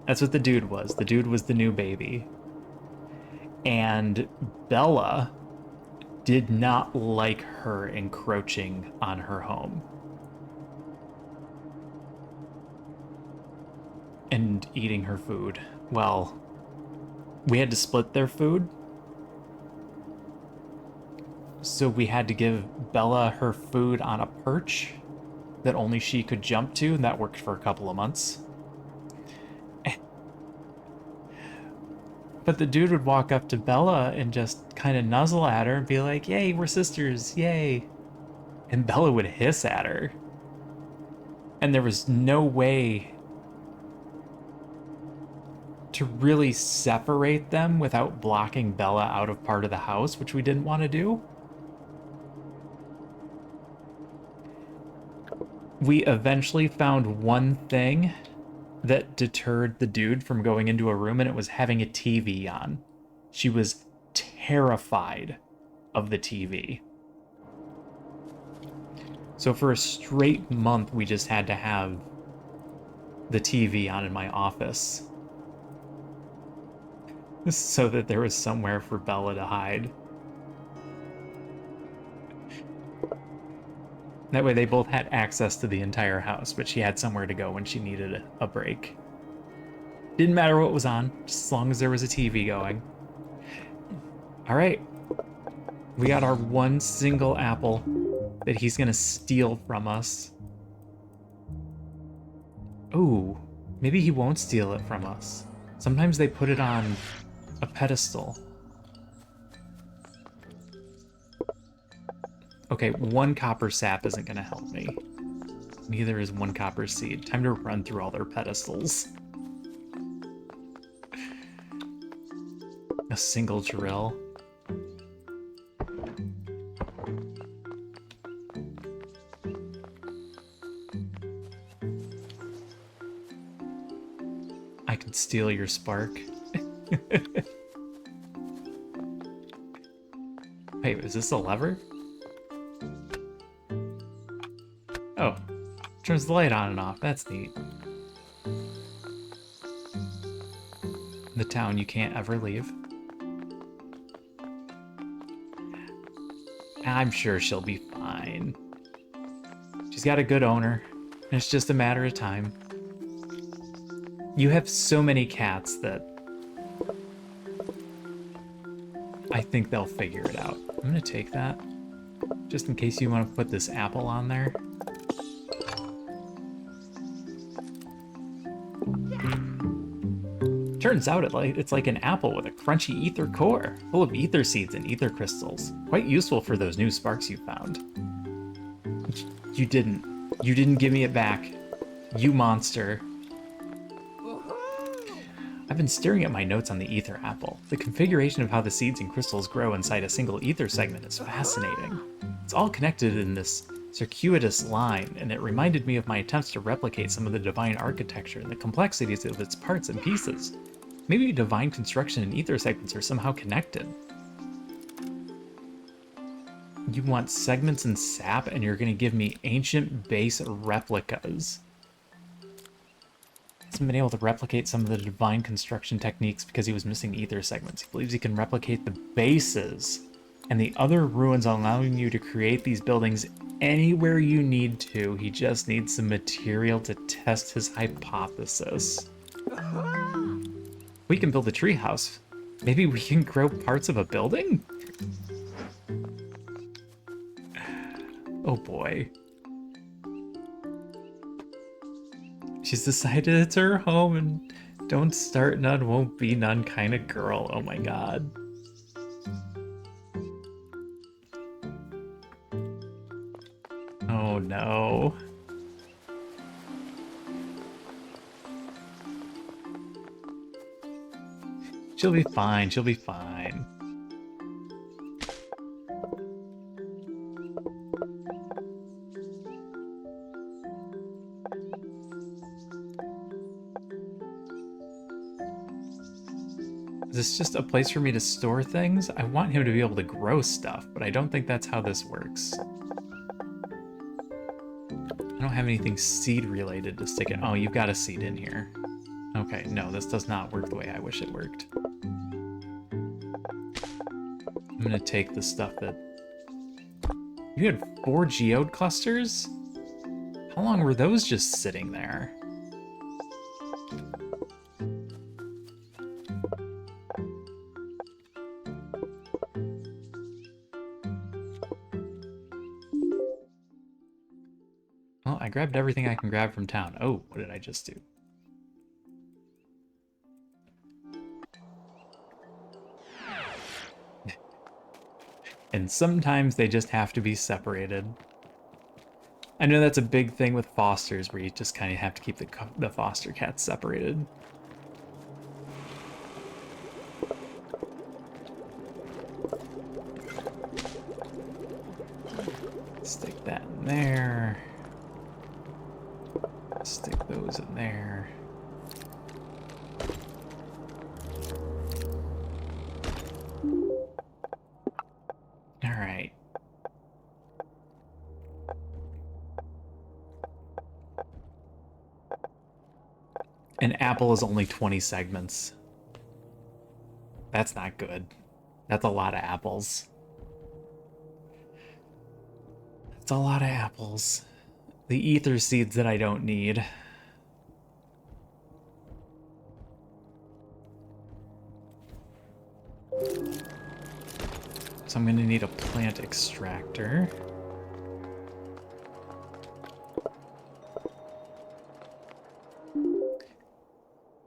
That's what the dude was. The dude was the new baby. And Bella did not like her encroaching on her home. And eating her food. Well, we had to split their food. So we had to give Bella her food on a perch that only she could jump to, and that worked for a couple of months. But the dude would walk up to Bella and just kind of nuzzle at her and be like, yay, we're sisters, yay. And Bella would hiss at her. And there was no way to really separate them without blocking Bella out of part of the house, which we didn't want to do. We eventually found one thing that deterred the dude from going into a room, and it was having a TV on. She was terrified of the TV. So for a straight month, we just had to have the TV on in my office so that there was somewhere for Bella to hide. That way they both had access to the entire house, but she had somewhere to go when she needed a break. Didn't matter what was on, just as long as there was a TV going. All right. We got our one single apple that he's gonna steal from us. Ooh, maybe he won't steal it from us. Sometimes they put it on a pedestal. Okay, one copper sap isn't gonna help me. Neither is one copper seed. Time to run through all their pedestals. A single drill. I can steal your spark. Wait, is this a lever? Oh, turns the light on and off. That's neat. The town you can't ever leave. I'm sure she'll be fine. She's got a good owner, and it's just a matter of time. You have so many cats that I think they'll figure it out. I'm gonna take that, just in case you want to put this apple on there. Turns out it's like an apple with a crunchy ether core, full of ether seeds and ether crystals. Quite useful for those new sparks you found. You didn't give me it back. You monster. I've been staring at my notes on the ether apple. The configuration of how the seeds and crystals grow inside a single ether segment is fascinating. It's all connected in this circuitous line, and it reminded me of my attempts to replicate some of the divine architecture and the complexities of its parts and pieces. Maybe divine construction and ether segments are somehow connected. You want segments and sap, and you're going to give me ancient base replicas. He hasn't been able to replicate some of the divine construction techniques because he was missing ether segments. He believes he can replicate the bases and the other ruins, allowing you to create these buildings anywhere you need to. He just needs some material to test his hypothesis. We can build a treehouse. Maybe we can grow parts of a building? Oh boy. She's decided it's her home and don't start none, won't be none kind of girl. Oh my god. Oh no. She'll be fine, she'll be fine. Is this just a place for me to store things? I want him to be able to grow stuff, but I don't think that's how this works. I don't have anything seed related to stick in. Oh, you've got a seed in here. Okay, no, this does not work the way I wish it worked. I'm gonna take the stuff that... You had 4 geode clusters? How long were those just sitting there? Well, I grabbed everything I can grab from town. Oh, what did I just do? And sometimes they just have to be separated. I know that's a big thing with fosters, where you just kind of have to keep the foster cats separated. Stick that in there. Stick those in there. An apple is only 20 segments. That's not good. That's a lot of apples. That's a lot of apples. The ether seeds that I don't need. So I'm gonna need a plant extractor.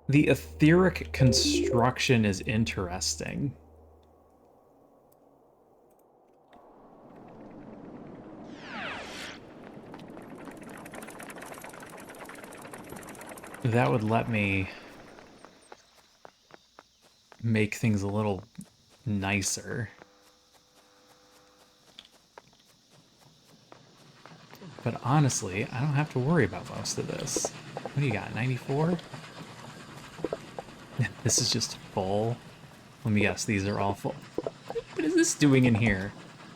The etheric construction is interesting. That would let me make things a little nicer. But honestly, I don't have to worry about most of this. What do you got, 94? This is just full. Let me guess, these are all full. What is this doing in here?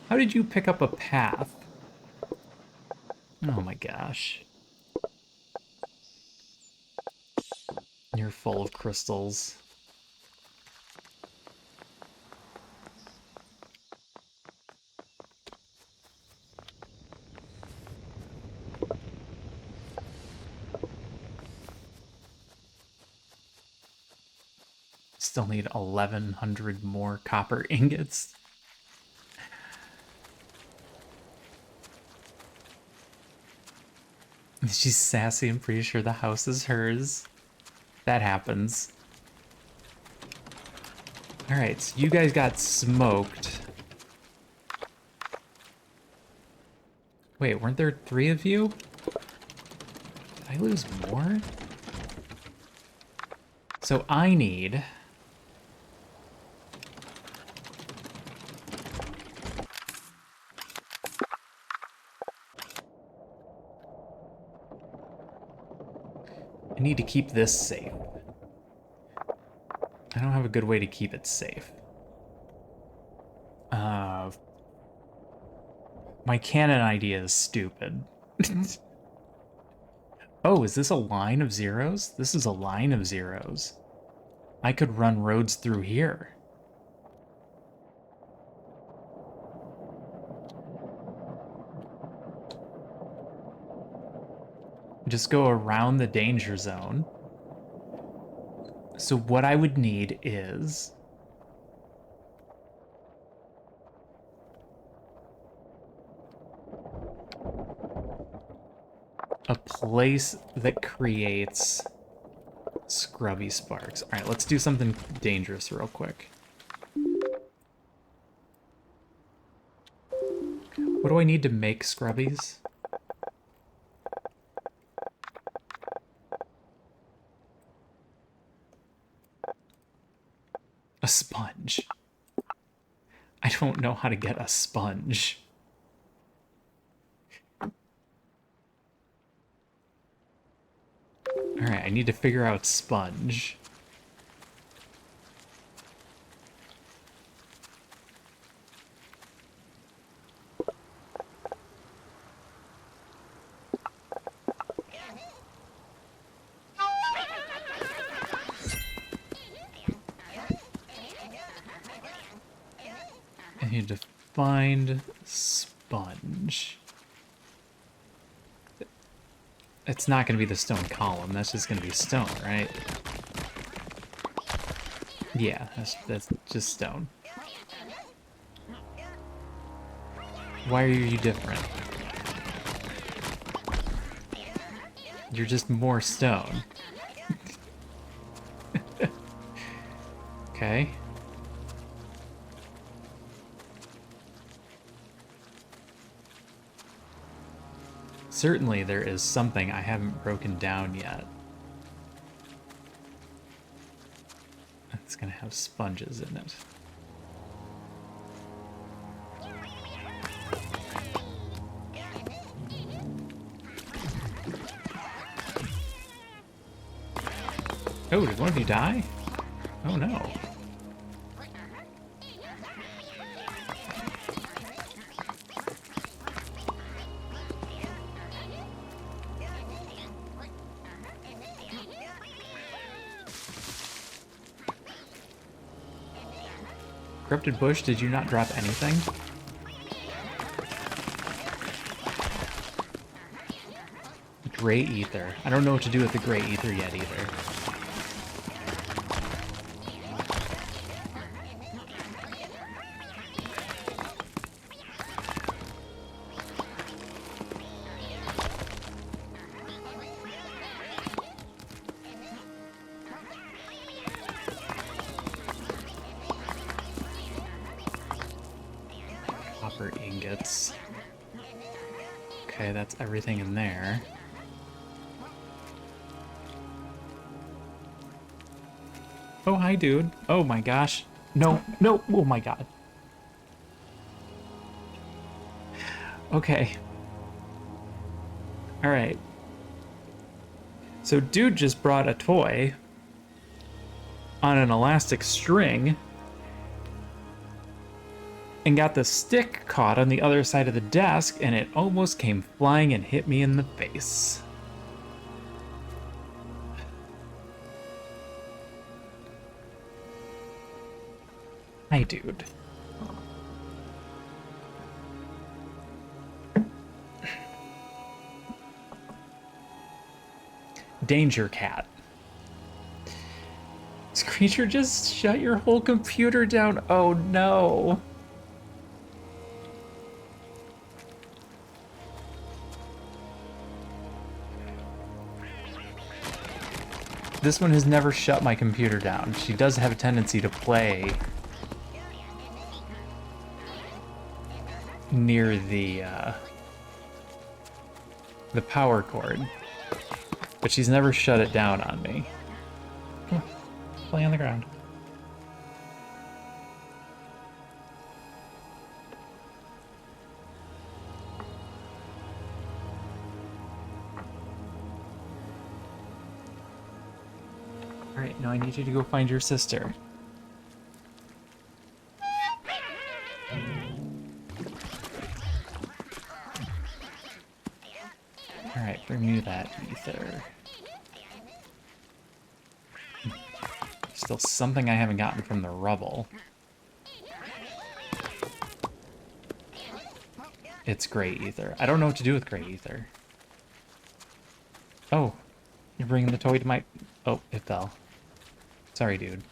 How did you pick up a path? Oh my gosh. You're full of crystals. Still need 1,100 more copper ingots. She's sassy. I'm pretty sure the house is hers. That happens. Alright, so you guys got smoked. Wait, weren't there 3 of you? Did I lose more? So I need... I need to keep this safe. I don't have a good way to keep it safe. My cannon idea is stupid. Oh, is this a line of zeros? This is a line of zeros. I could run roads through here. Just go around the danger zone. So what I would need is... a place that creates scrubby sparks. Alright, let's do something dangerous real quick. What do I need to make scrubbies? A sponge. I don't know how to get a sponge. Alright, I need to figure out sponge. I need to find sponge. It's not going to be the stone column. That's just going to be stone, right? Yeah, that's just stone. Why are you different? You're just more stone. Okay. Certainly there is something I haven't broken down yet. It's gonna have sponges in it. Oh, did one of you die? Oh no. Corrupted bush, did you not drop anything? Gray ether. I don't know what to do with the gray ether yet either. Copper ingots. Okay, that's everything in there. Oh, hi, dude. Oh my gosh. No, no, oh my god. Okay. Alright. So dude just brought a toy on an elastic string and got the stick caught on the other side of the desk, and it almost came flying and hit me in the face. Hi, dude. Danger cat. This creature just shut your whole computer down. Oh no. This one has never shut my computer down. She does have a tendency to play near the power cord, but she's never shut it down on me. Come on, play on the ground. All right, now I need you to go find your sister. Alright, bring me that ether. Still something I haven't gotten from the rubble. It's gray ether. I don't know what to do with gray ether. Oh, you're bringing the toy to my... Oh, it fell. Sorry, dude.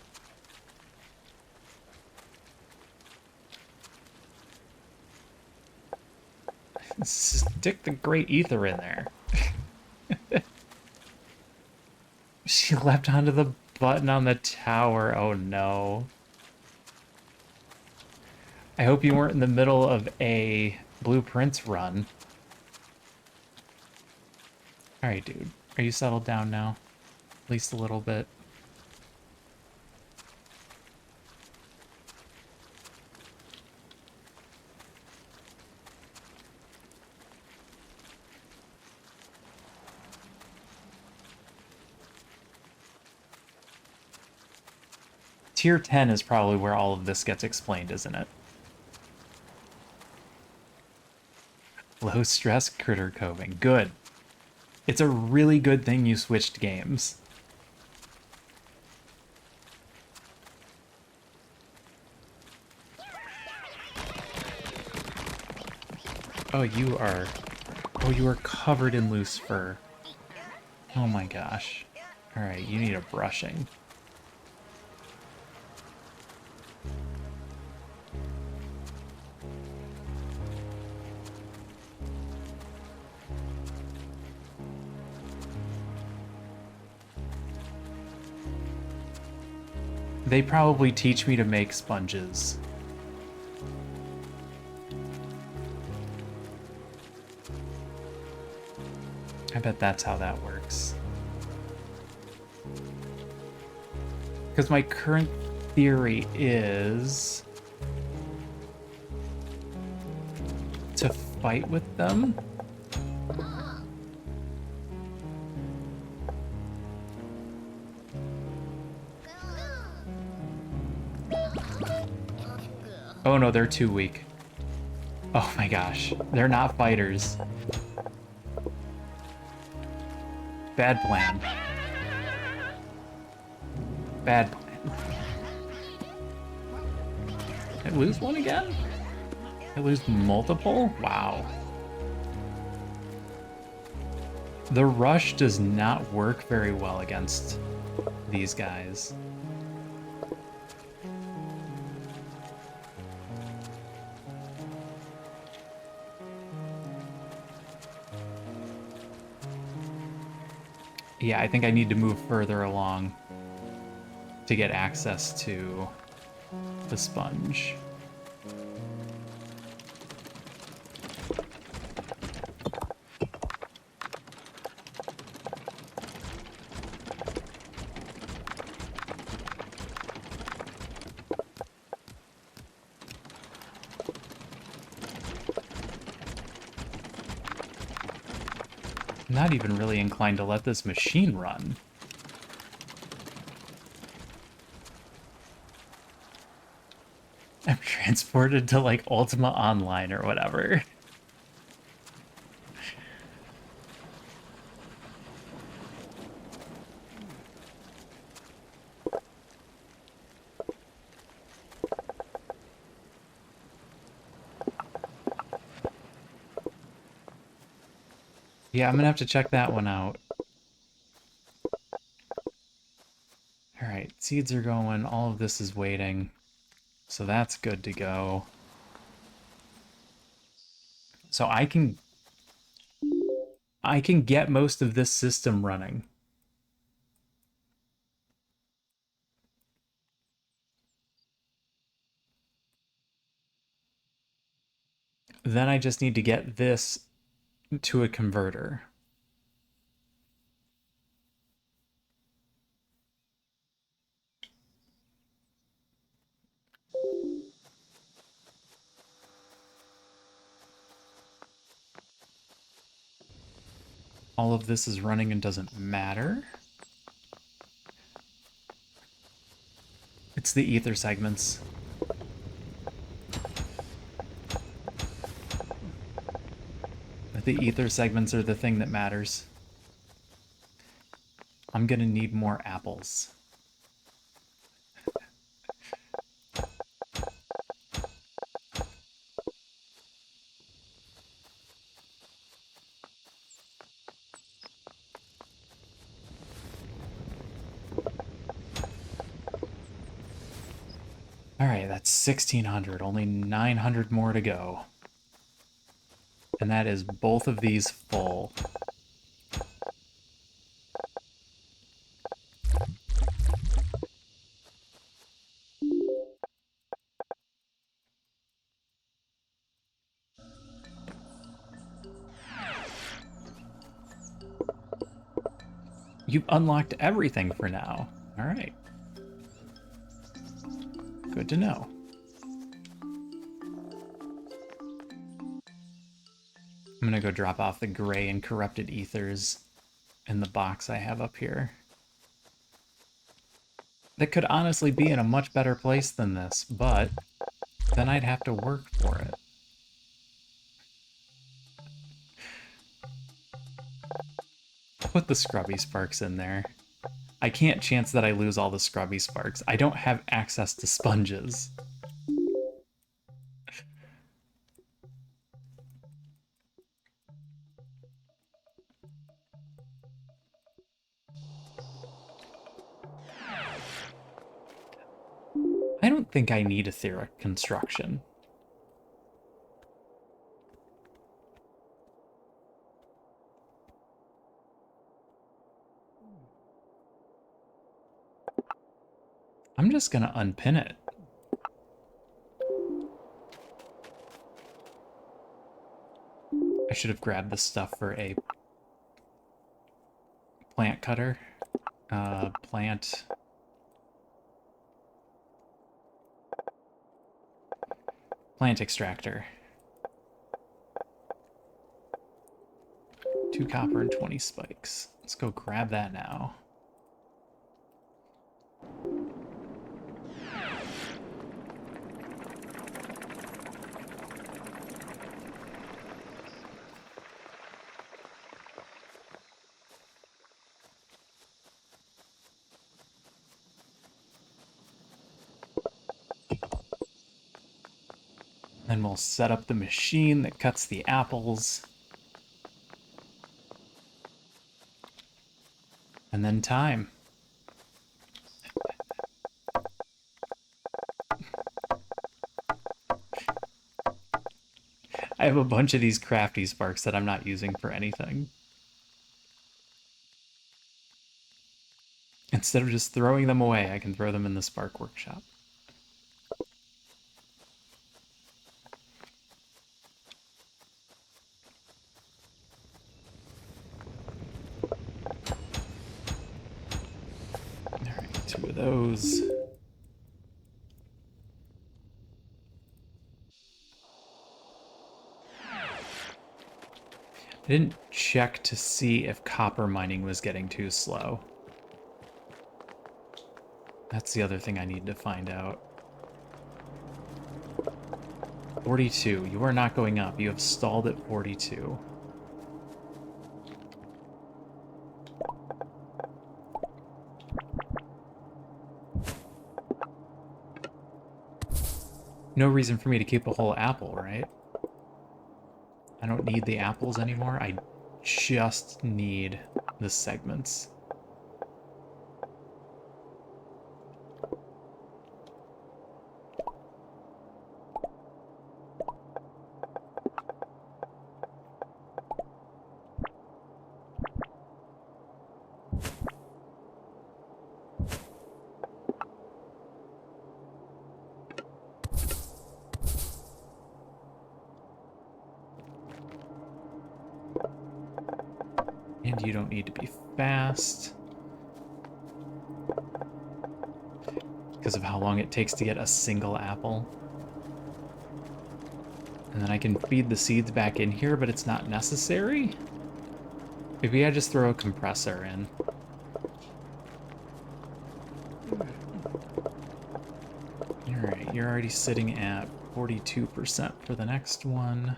Stick the gray ether in there. She leapt onto the button on the tower. Oh no. I hope you weren't in the middle of a blueprints run. Alright, dude. Are you settled down now? At least a little bit. Tier 10 is probably where all of this gets explained, isn't it? Low stress critter coving. Good. It's a really good thing you switched games. Oh, you are... Oh, you are covered in loose fur. Oh my gosh. Alright, you need a brushing. They probably teach me to make sponges. I bet that's how that works. Because my current theory is to fight with them. Oh no, they're too weak. Oh my gosh, they're not fighters. Bad plan. Bad plan. I lose one again? I lose multiple? Wow. The rush does not work very well against these guys. Yeah, I think I need to move further along to get access to the sponge. I'm not even really inclined to let this machine run. I'm transported to like Ultima Online or whatever. Yeah, I'm gonna have to check that one out. Alright, seeds are going, all of this is waiting. So that's good to go. So I can get most of this system running. Then I just need to get this to a converter. All of this is running and doesn't matter. It's the ether segments. The ether segments are the thing that matters. I'm gonna need more apples. Alright, that's 1,600. Only 900 more to go. And that is both of these full. You've unlocked everything for now. Alright. Good to know. I'm gonna go drop off the gray and corrupted ethers in the box I have up here. That could honestly be in a much better place than this, but then I'd have to work for it. Put the scrubby sparks in there. I can't chance that I lose all the scrubby sparks. I don't have access to sponges. I don't think I need etheric construction. I'm just gonna unpin it. I should have grabbed this stuff for a plant cutter. Plant extractor. 2 copper and 20 spikes. Let's go grab that now. Then we'll set up the machine that cuts the apples. And then time. I have a bunch of these crafty sparks that I'm not using for anything. Instead of just throwing them away, I can throw them in the Spark Workshop. Alright, 2 of those. I didn't check to see if copper mining was getting too slow. That's the other thing I need to find out. 42. You are not going up. You have stalled at 42. No reason for me to keep a whole apple, right? I don't need the apples anymore. I just need the segments. And you don't need to be fast. Because of how long it takes to get a single apple. And then I can feed the seeds back in here, but it's not necessary. Maybe I just throw a compressor in. Alright, you're already sitting at 42% for the next one.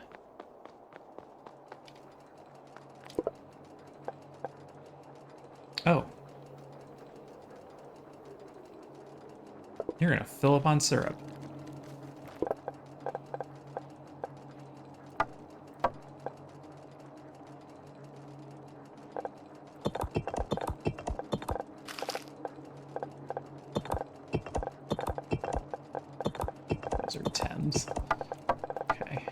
Oh. You're gonna fill up on syrup. Those are 10s. Okay.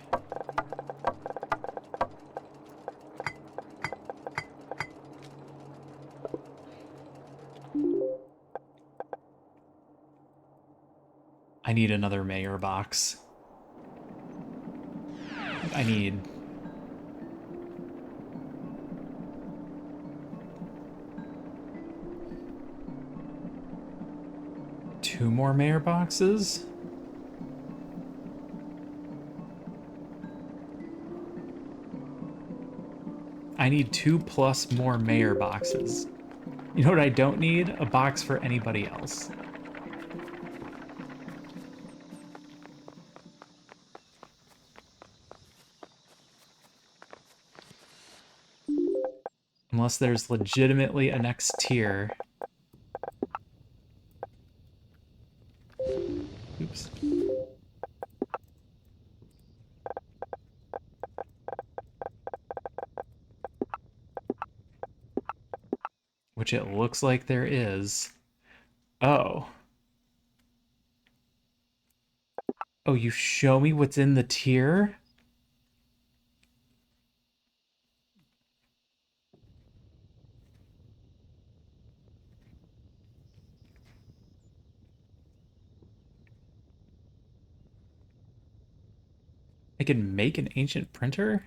I need another mayor box. I need... two more mayor boxes? I need 2+ more mayor boxes. You know what I don't need? A box for anybody else. Unless there's legitimately a next tier. Oops. Which it looks like there is. Oh. Oh, you show me what's in the tier? I can make an ancient printer?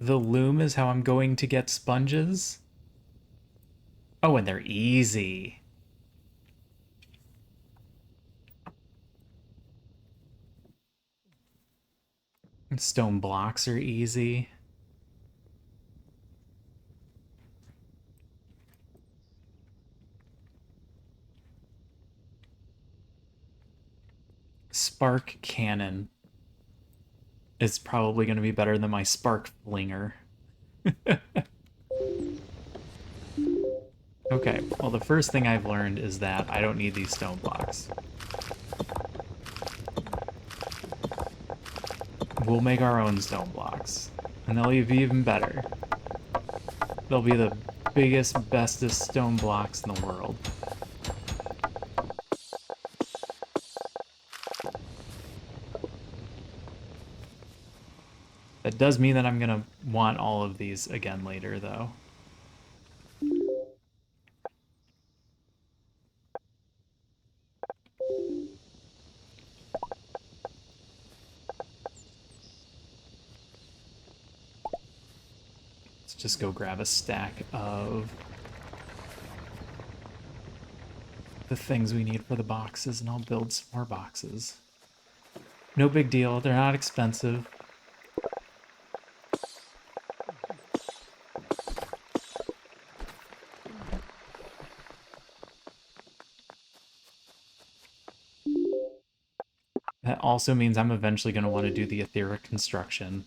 The loom is how I'm going to get sponges? Oh, and they're easy. And stone blocks are easy. Spark cannon is probably going to be better than my spark flinger. Okay, well the first thing I've learned is that I don't need these stone blocks. we'll make our own stone blocks. And they'll be even better. They'll be the biggest, bestest stone blocks in the world. That does mean that I'm gonna want all of these again later, though. Let's just go grab a stack of the things we need for the boxes, and I'll build some more boxes. No big deal, they're not expensive. That also means I'm eventually going to want to do the etheric construction.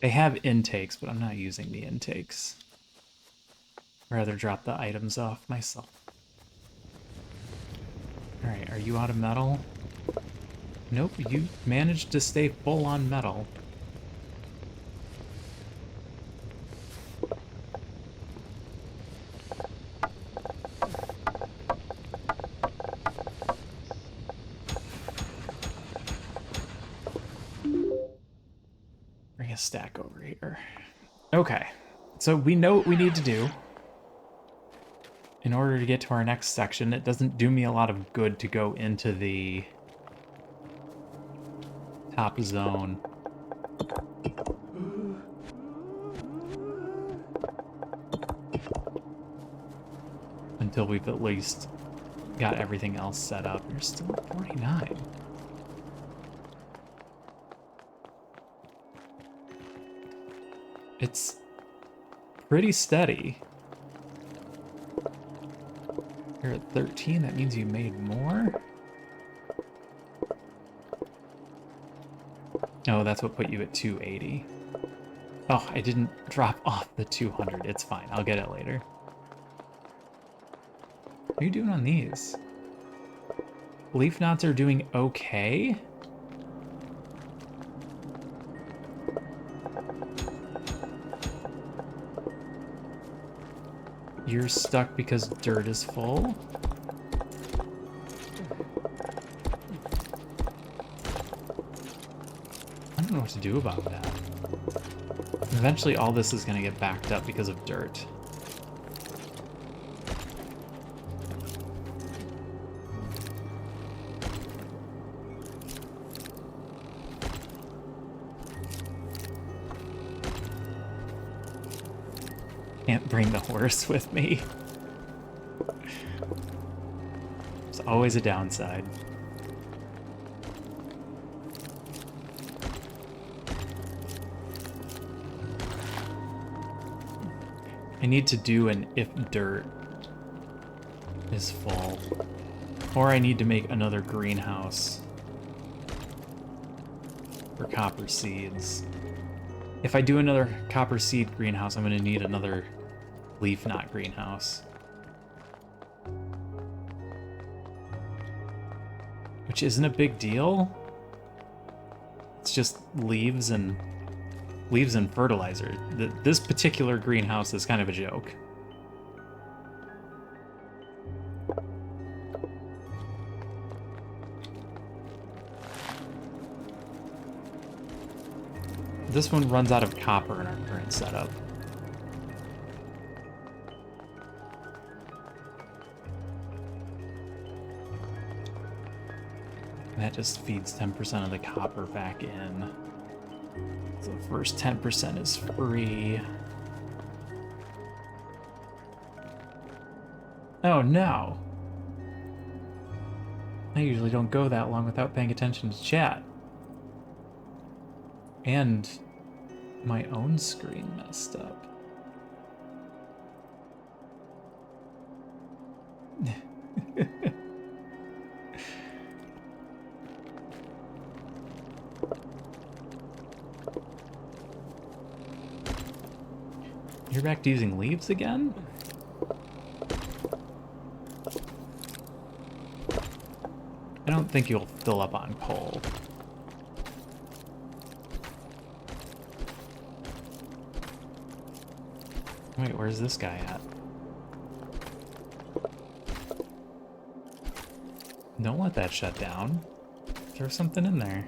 They have intakes, but I'm not using the intakes. I'd rather drop the items off myself. Alright, are you out of metal? Nope, you managed to stay full on metal. Bring a stack over here. Okay, so we know what we need to do. In order to get to our next section, it doesn't do me a lot of good to go into the top zone. Until we've at least got everything else set up. You're still at 49. It's pretty steady. You're at 13, that means you made more? Oh, that's what put you at 280. Oh, I didn't drop off the 200. It's fine, I'll get it later. What are you doing on these? Leaf knots are doing okay? You're stuck because dirt is full? I don't know what to do about that. Eventually all this is going to get backed up because of dirt. Can't bring the horse with me. There's always a downside. I need to do an if dirt is full. Or I need to make another greenhouse for copper seeds. If I do another copper seed greenhouse, I'm going to need another leaf knot greenhouse. Which isn't a big deal. It's just leaves and fertilizer. This particular greenhouse is kind of a joke. This one runs out of copper in our current setup. That just feeds 10% of the copper back in. So the first 10% is free. Oh no! I usually don't go that long without paying attention to chat. And my own screen messed up. You're back to using leaves again? I don't think you'll fill up on coal. Wait, where's this guy at? Don't let that shut down. Throw something in there.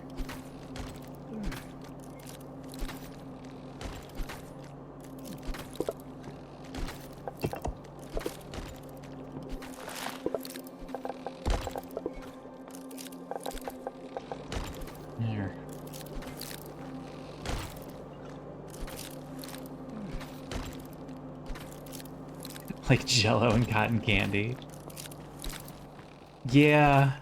There. Like Jello and cotton candy. Yeah.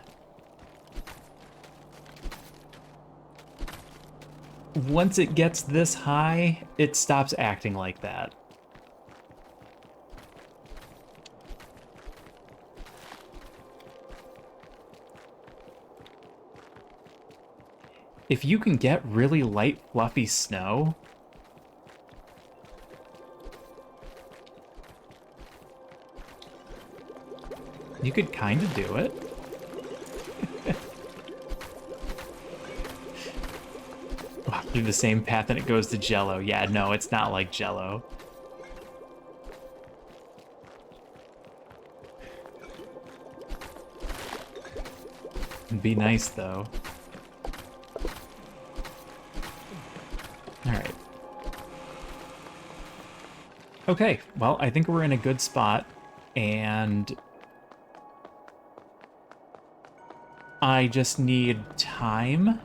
Once it gets this high, it stops acting like that. If you can get really light, fluffy snow, you could kind of do it. Walk through the same path and it goes to Jello. Yeah, no, it's not like Jello. It'd be nice, though. Alright. Okay, well, I think we're in a good spot, and I just need time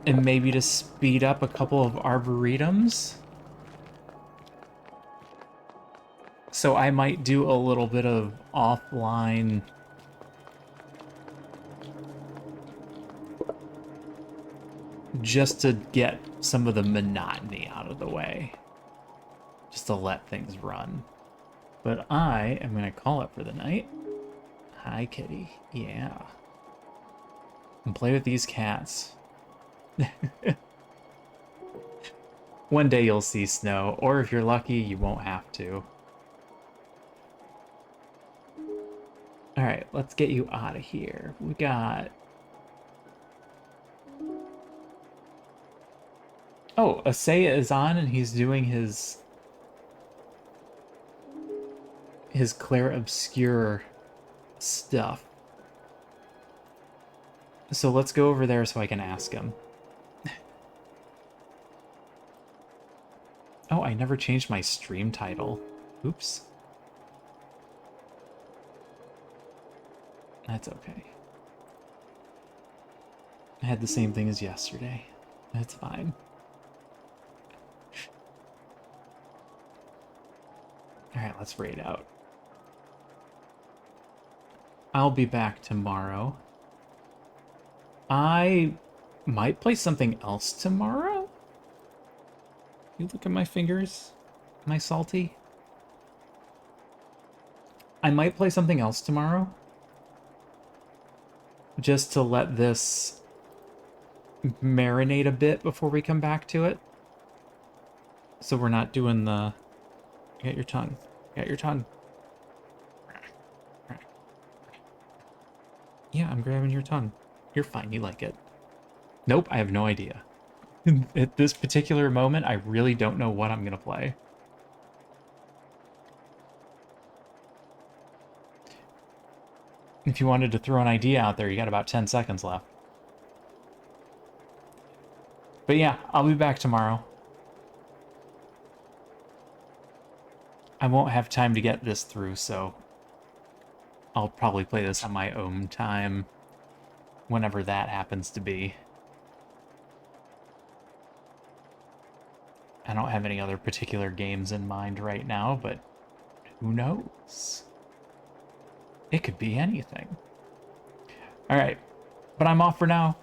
and maybe to speed up a couple of arboretums. So I might do a little bit of offline just to get some of the monotony out of the way. Just to let things run. But I am going to call it for the night. Hi, kitty. Yeah. And play with these cats. One day you'll see snow, or if you're lucky, you won't have to. Alright, let's get you out of here. We got... Oh, Asaya is on and he's doing his Clair Obscure stuff. So let's go over there so I can ask him. Oh, I never changed my stream title. Oops. That's okay. I had the same thing as yesterday. That's fine. Alright, let's raid out. I'll be back tomorrow. I might play something else tomorrow? You look at my fingers? Am I salty? I might play something else tomorrow. Just to let this marinate a bit before we come back to it. So we're not doing the... Get your tongue. Get your tongue. Yeah, I'm grabbing your tongue. You're fine, you like it. Nope, I have no idea. At this particular moment, I really don't know what I'm gonna play. If you wanted to throw an idea out there, you got about 10 seconds left. But yeah, I'll be back tomorrow. I won't have time to get this through, so I'll probably play this on my own time whenever that happens to be. I don't have any other particular games in mind right now, but who knows? It could be anything. Alright, but I'm off for now.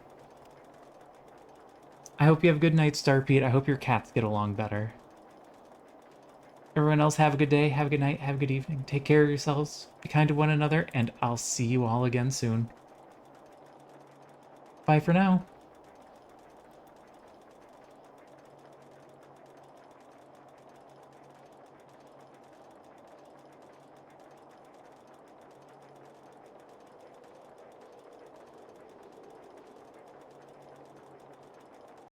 I hope you have a good night, Starpete. I hope your cats get along better. Everyone else, have a good day, have a good night, have a good evening. Take care of yourselves, be kind to one another, and I'll see you all again soon. Bye for now.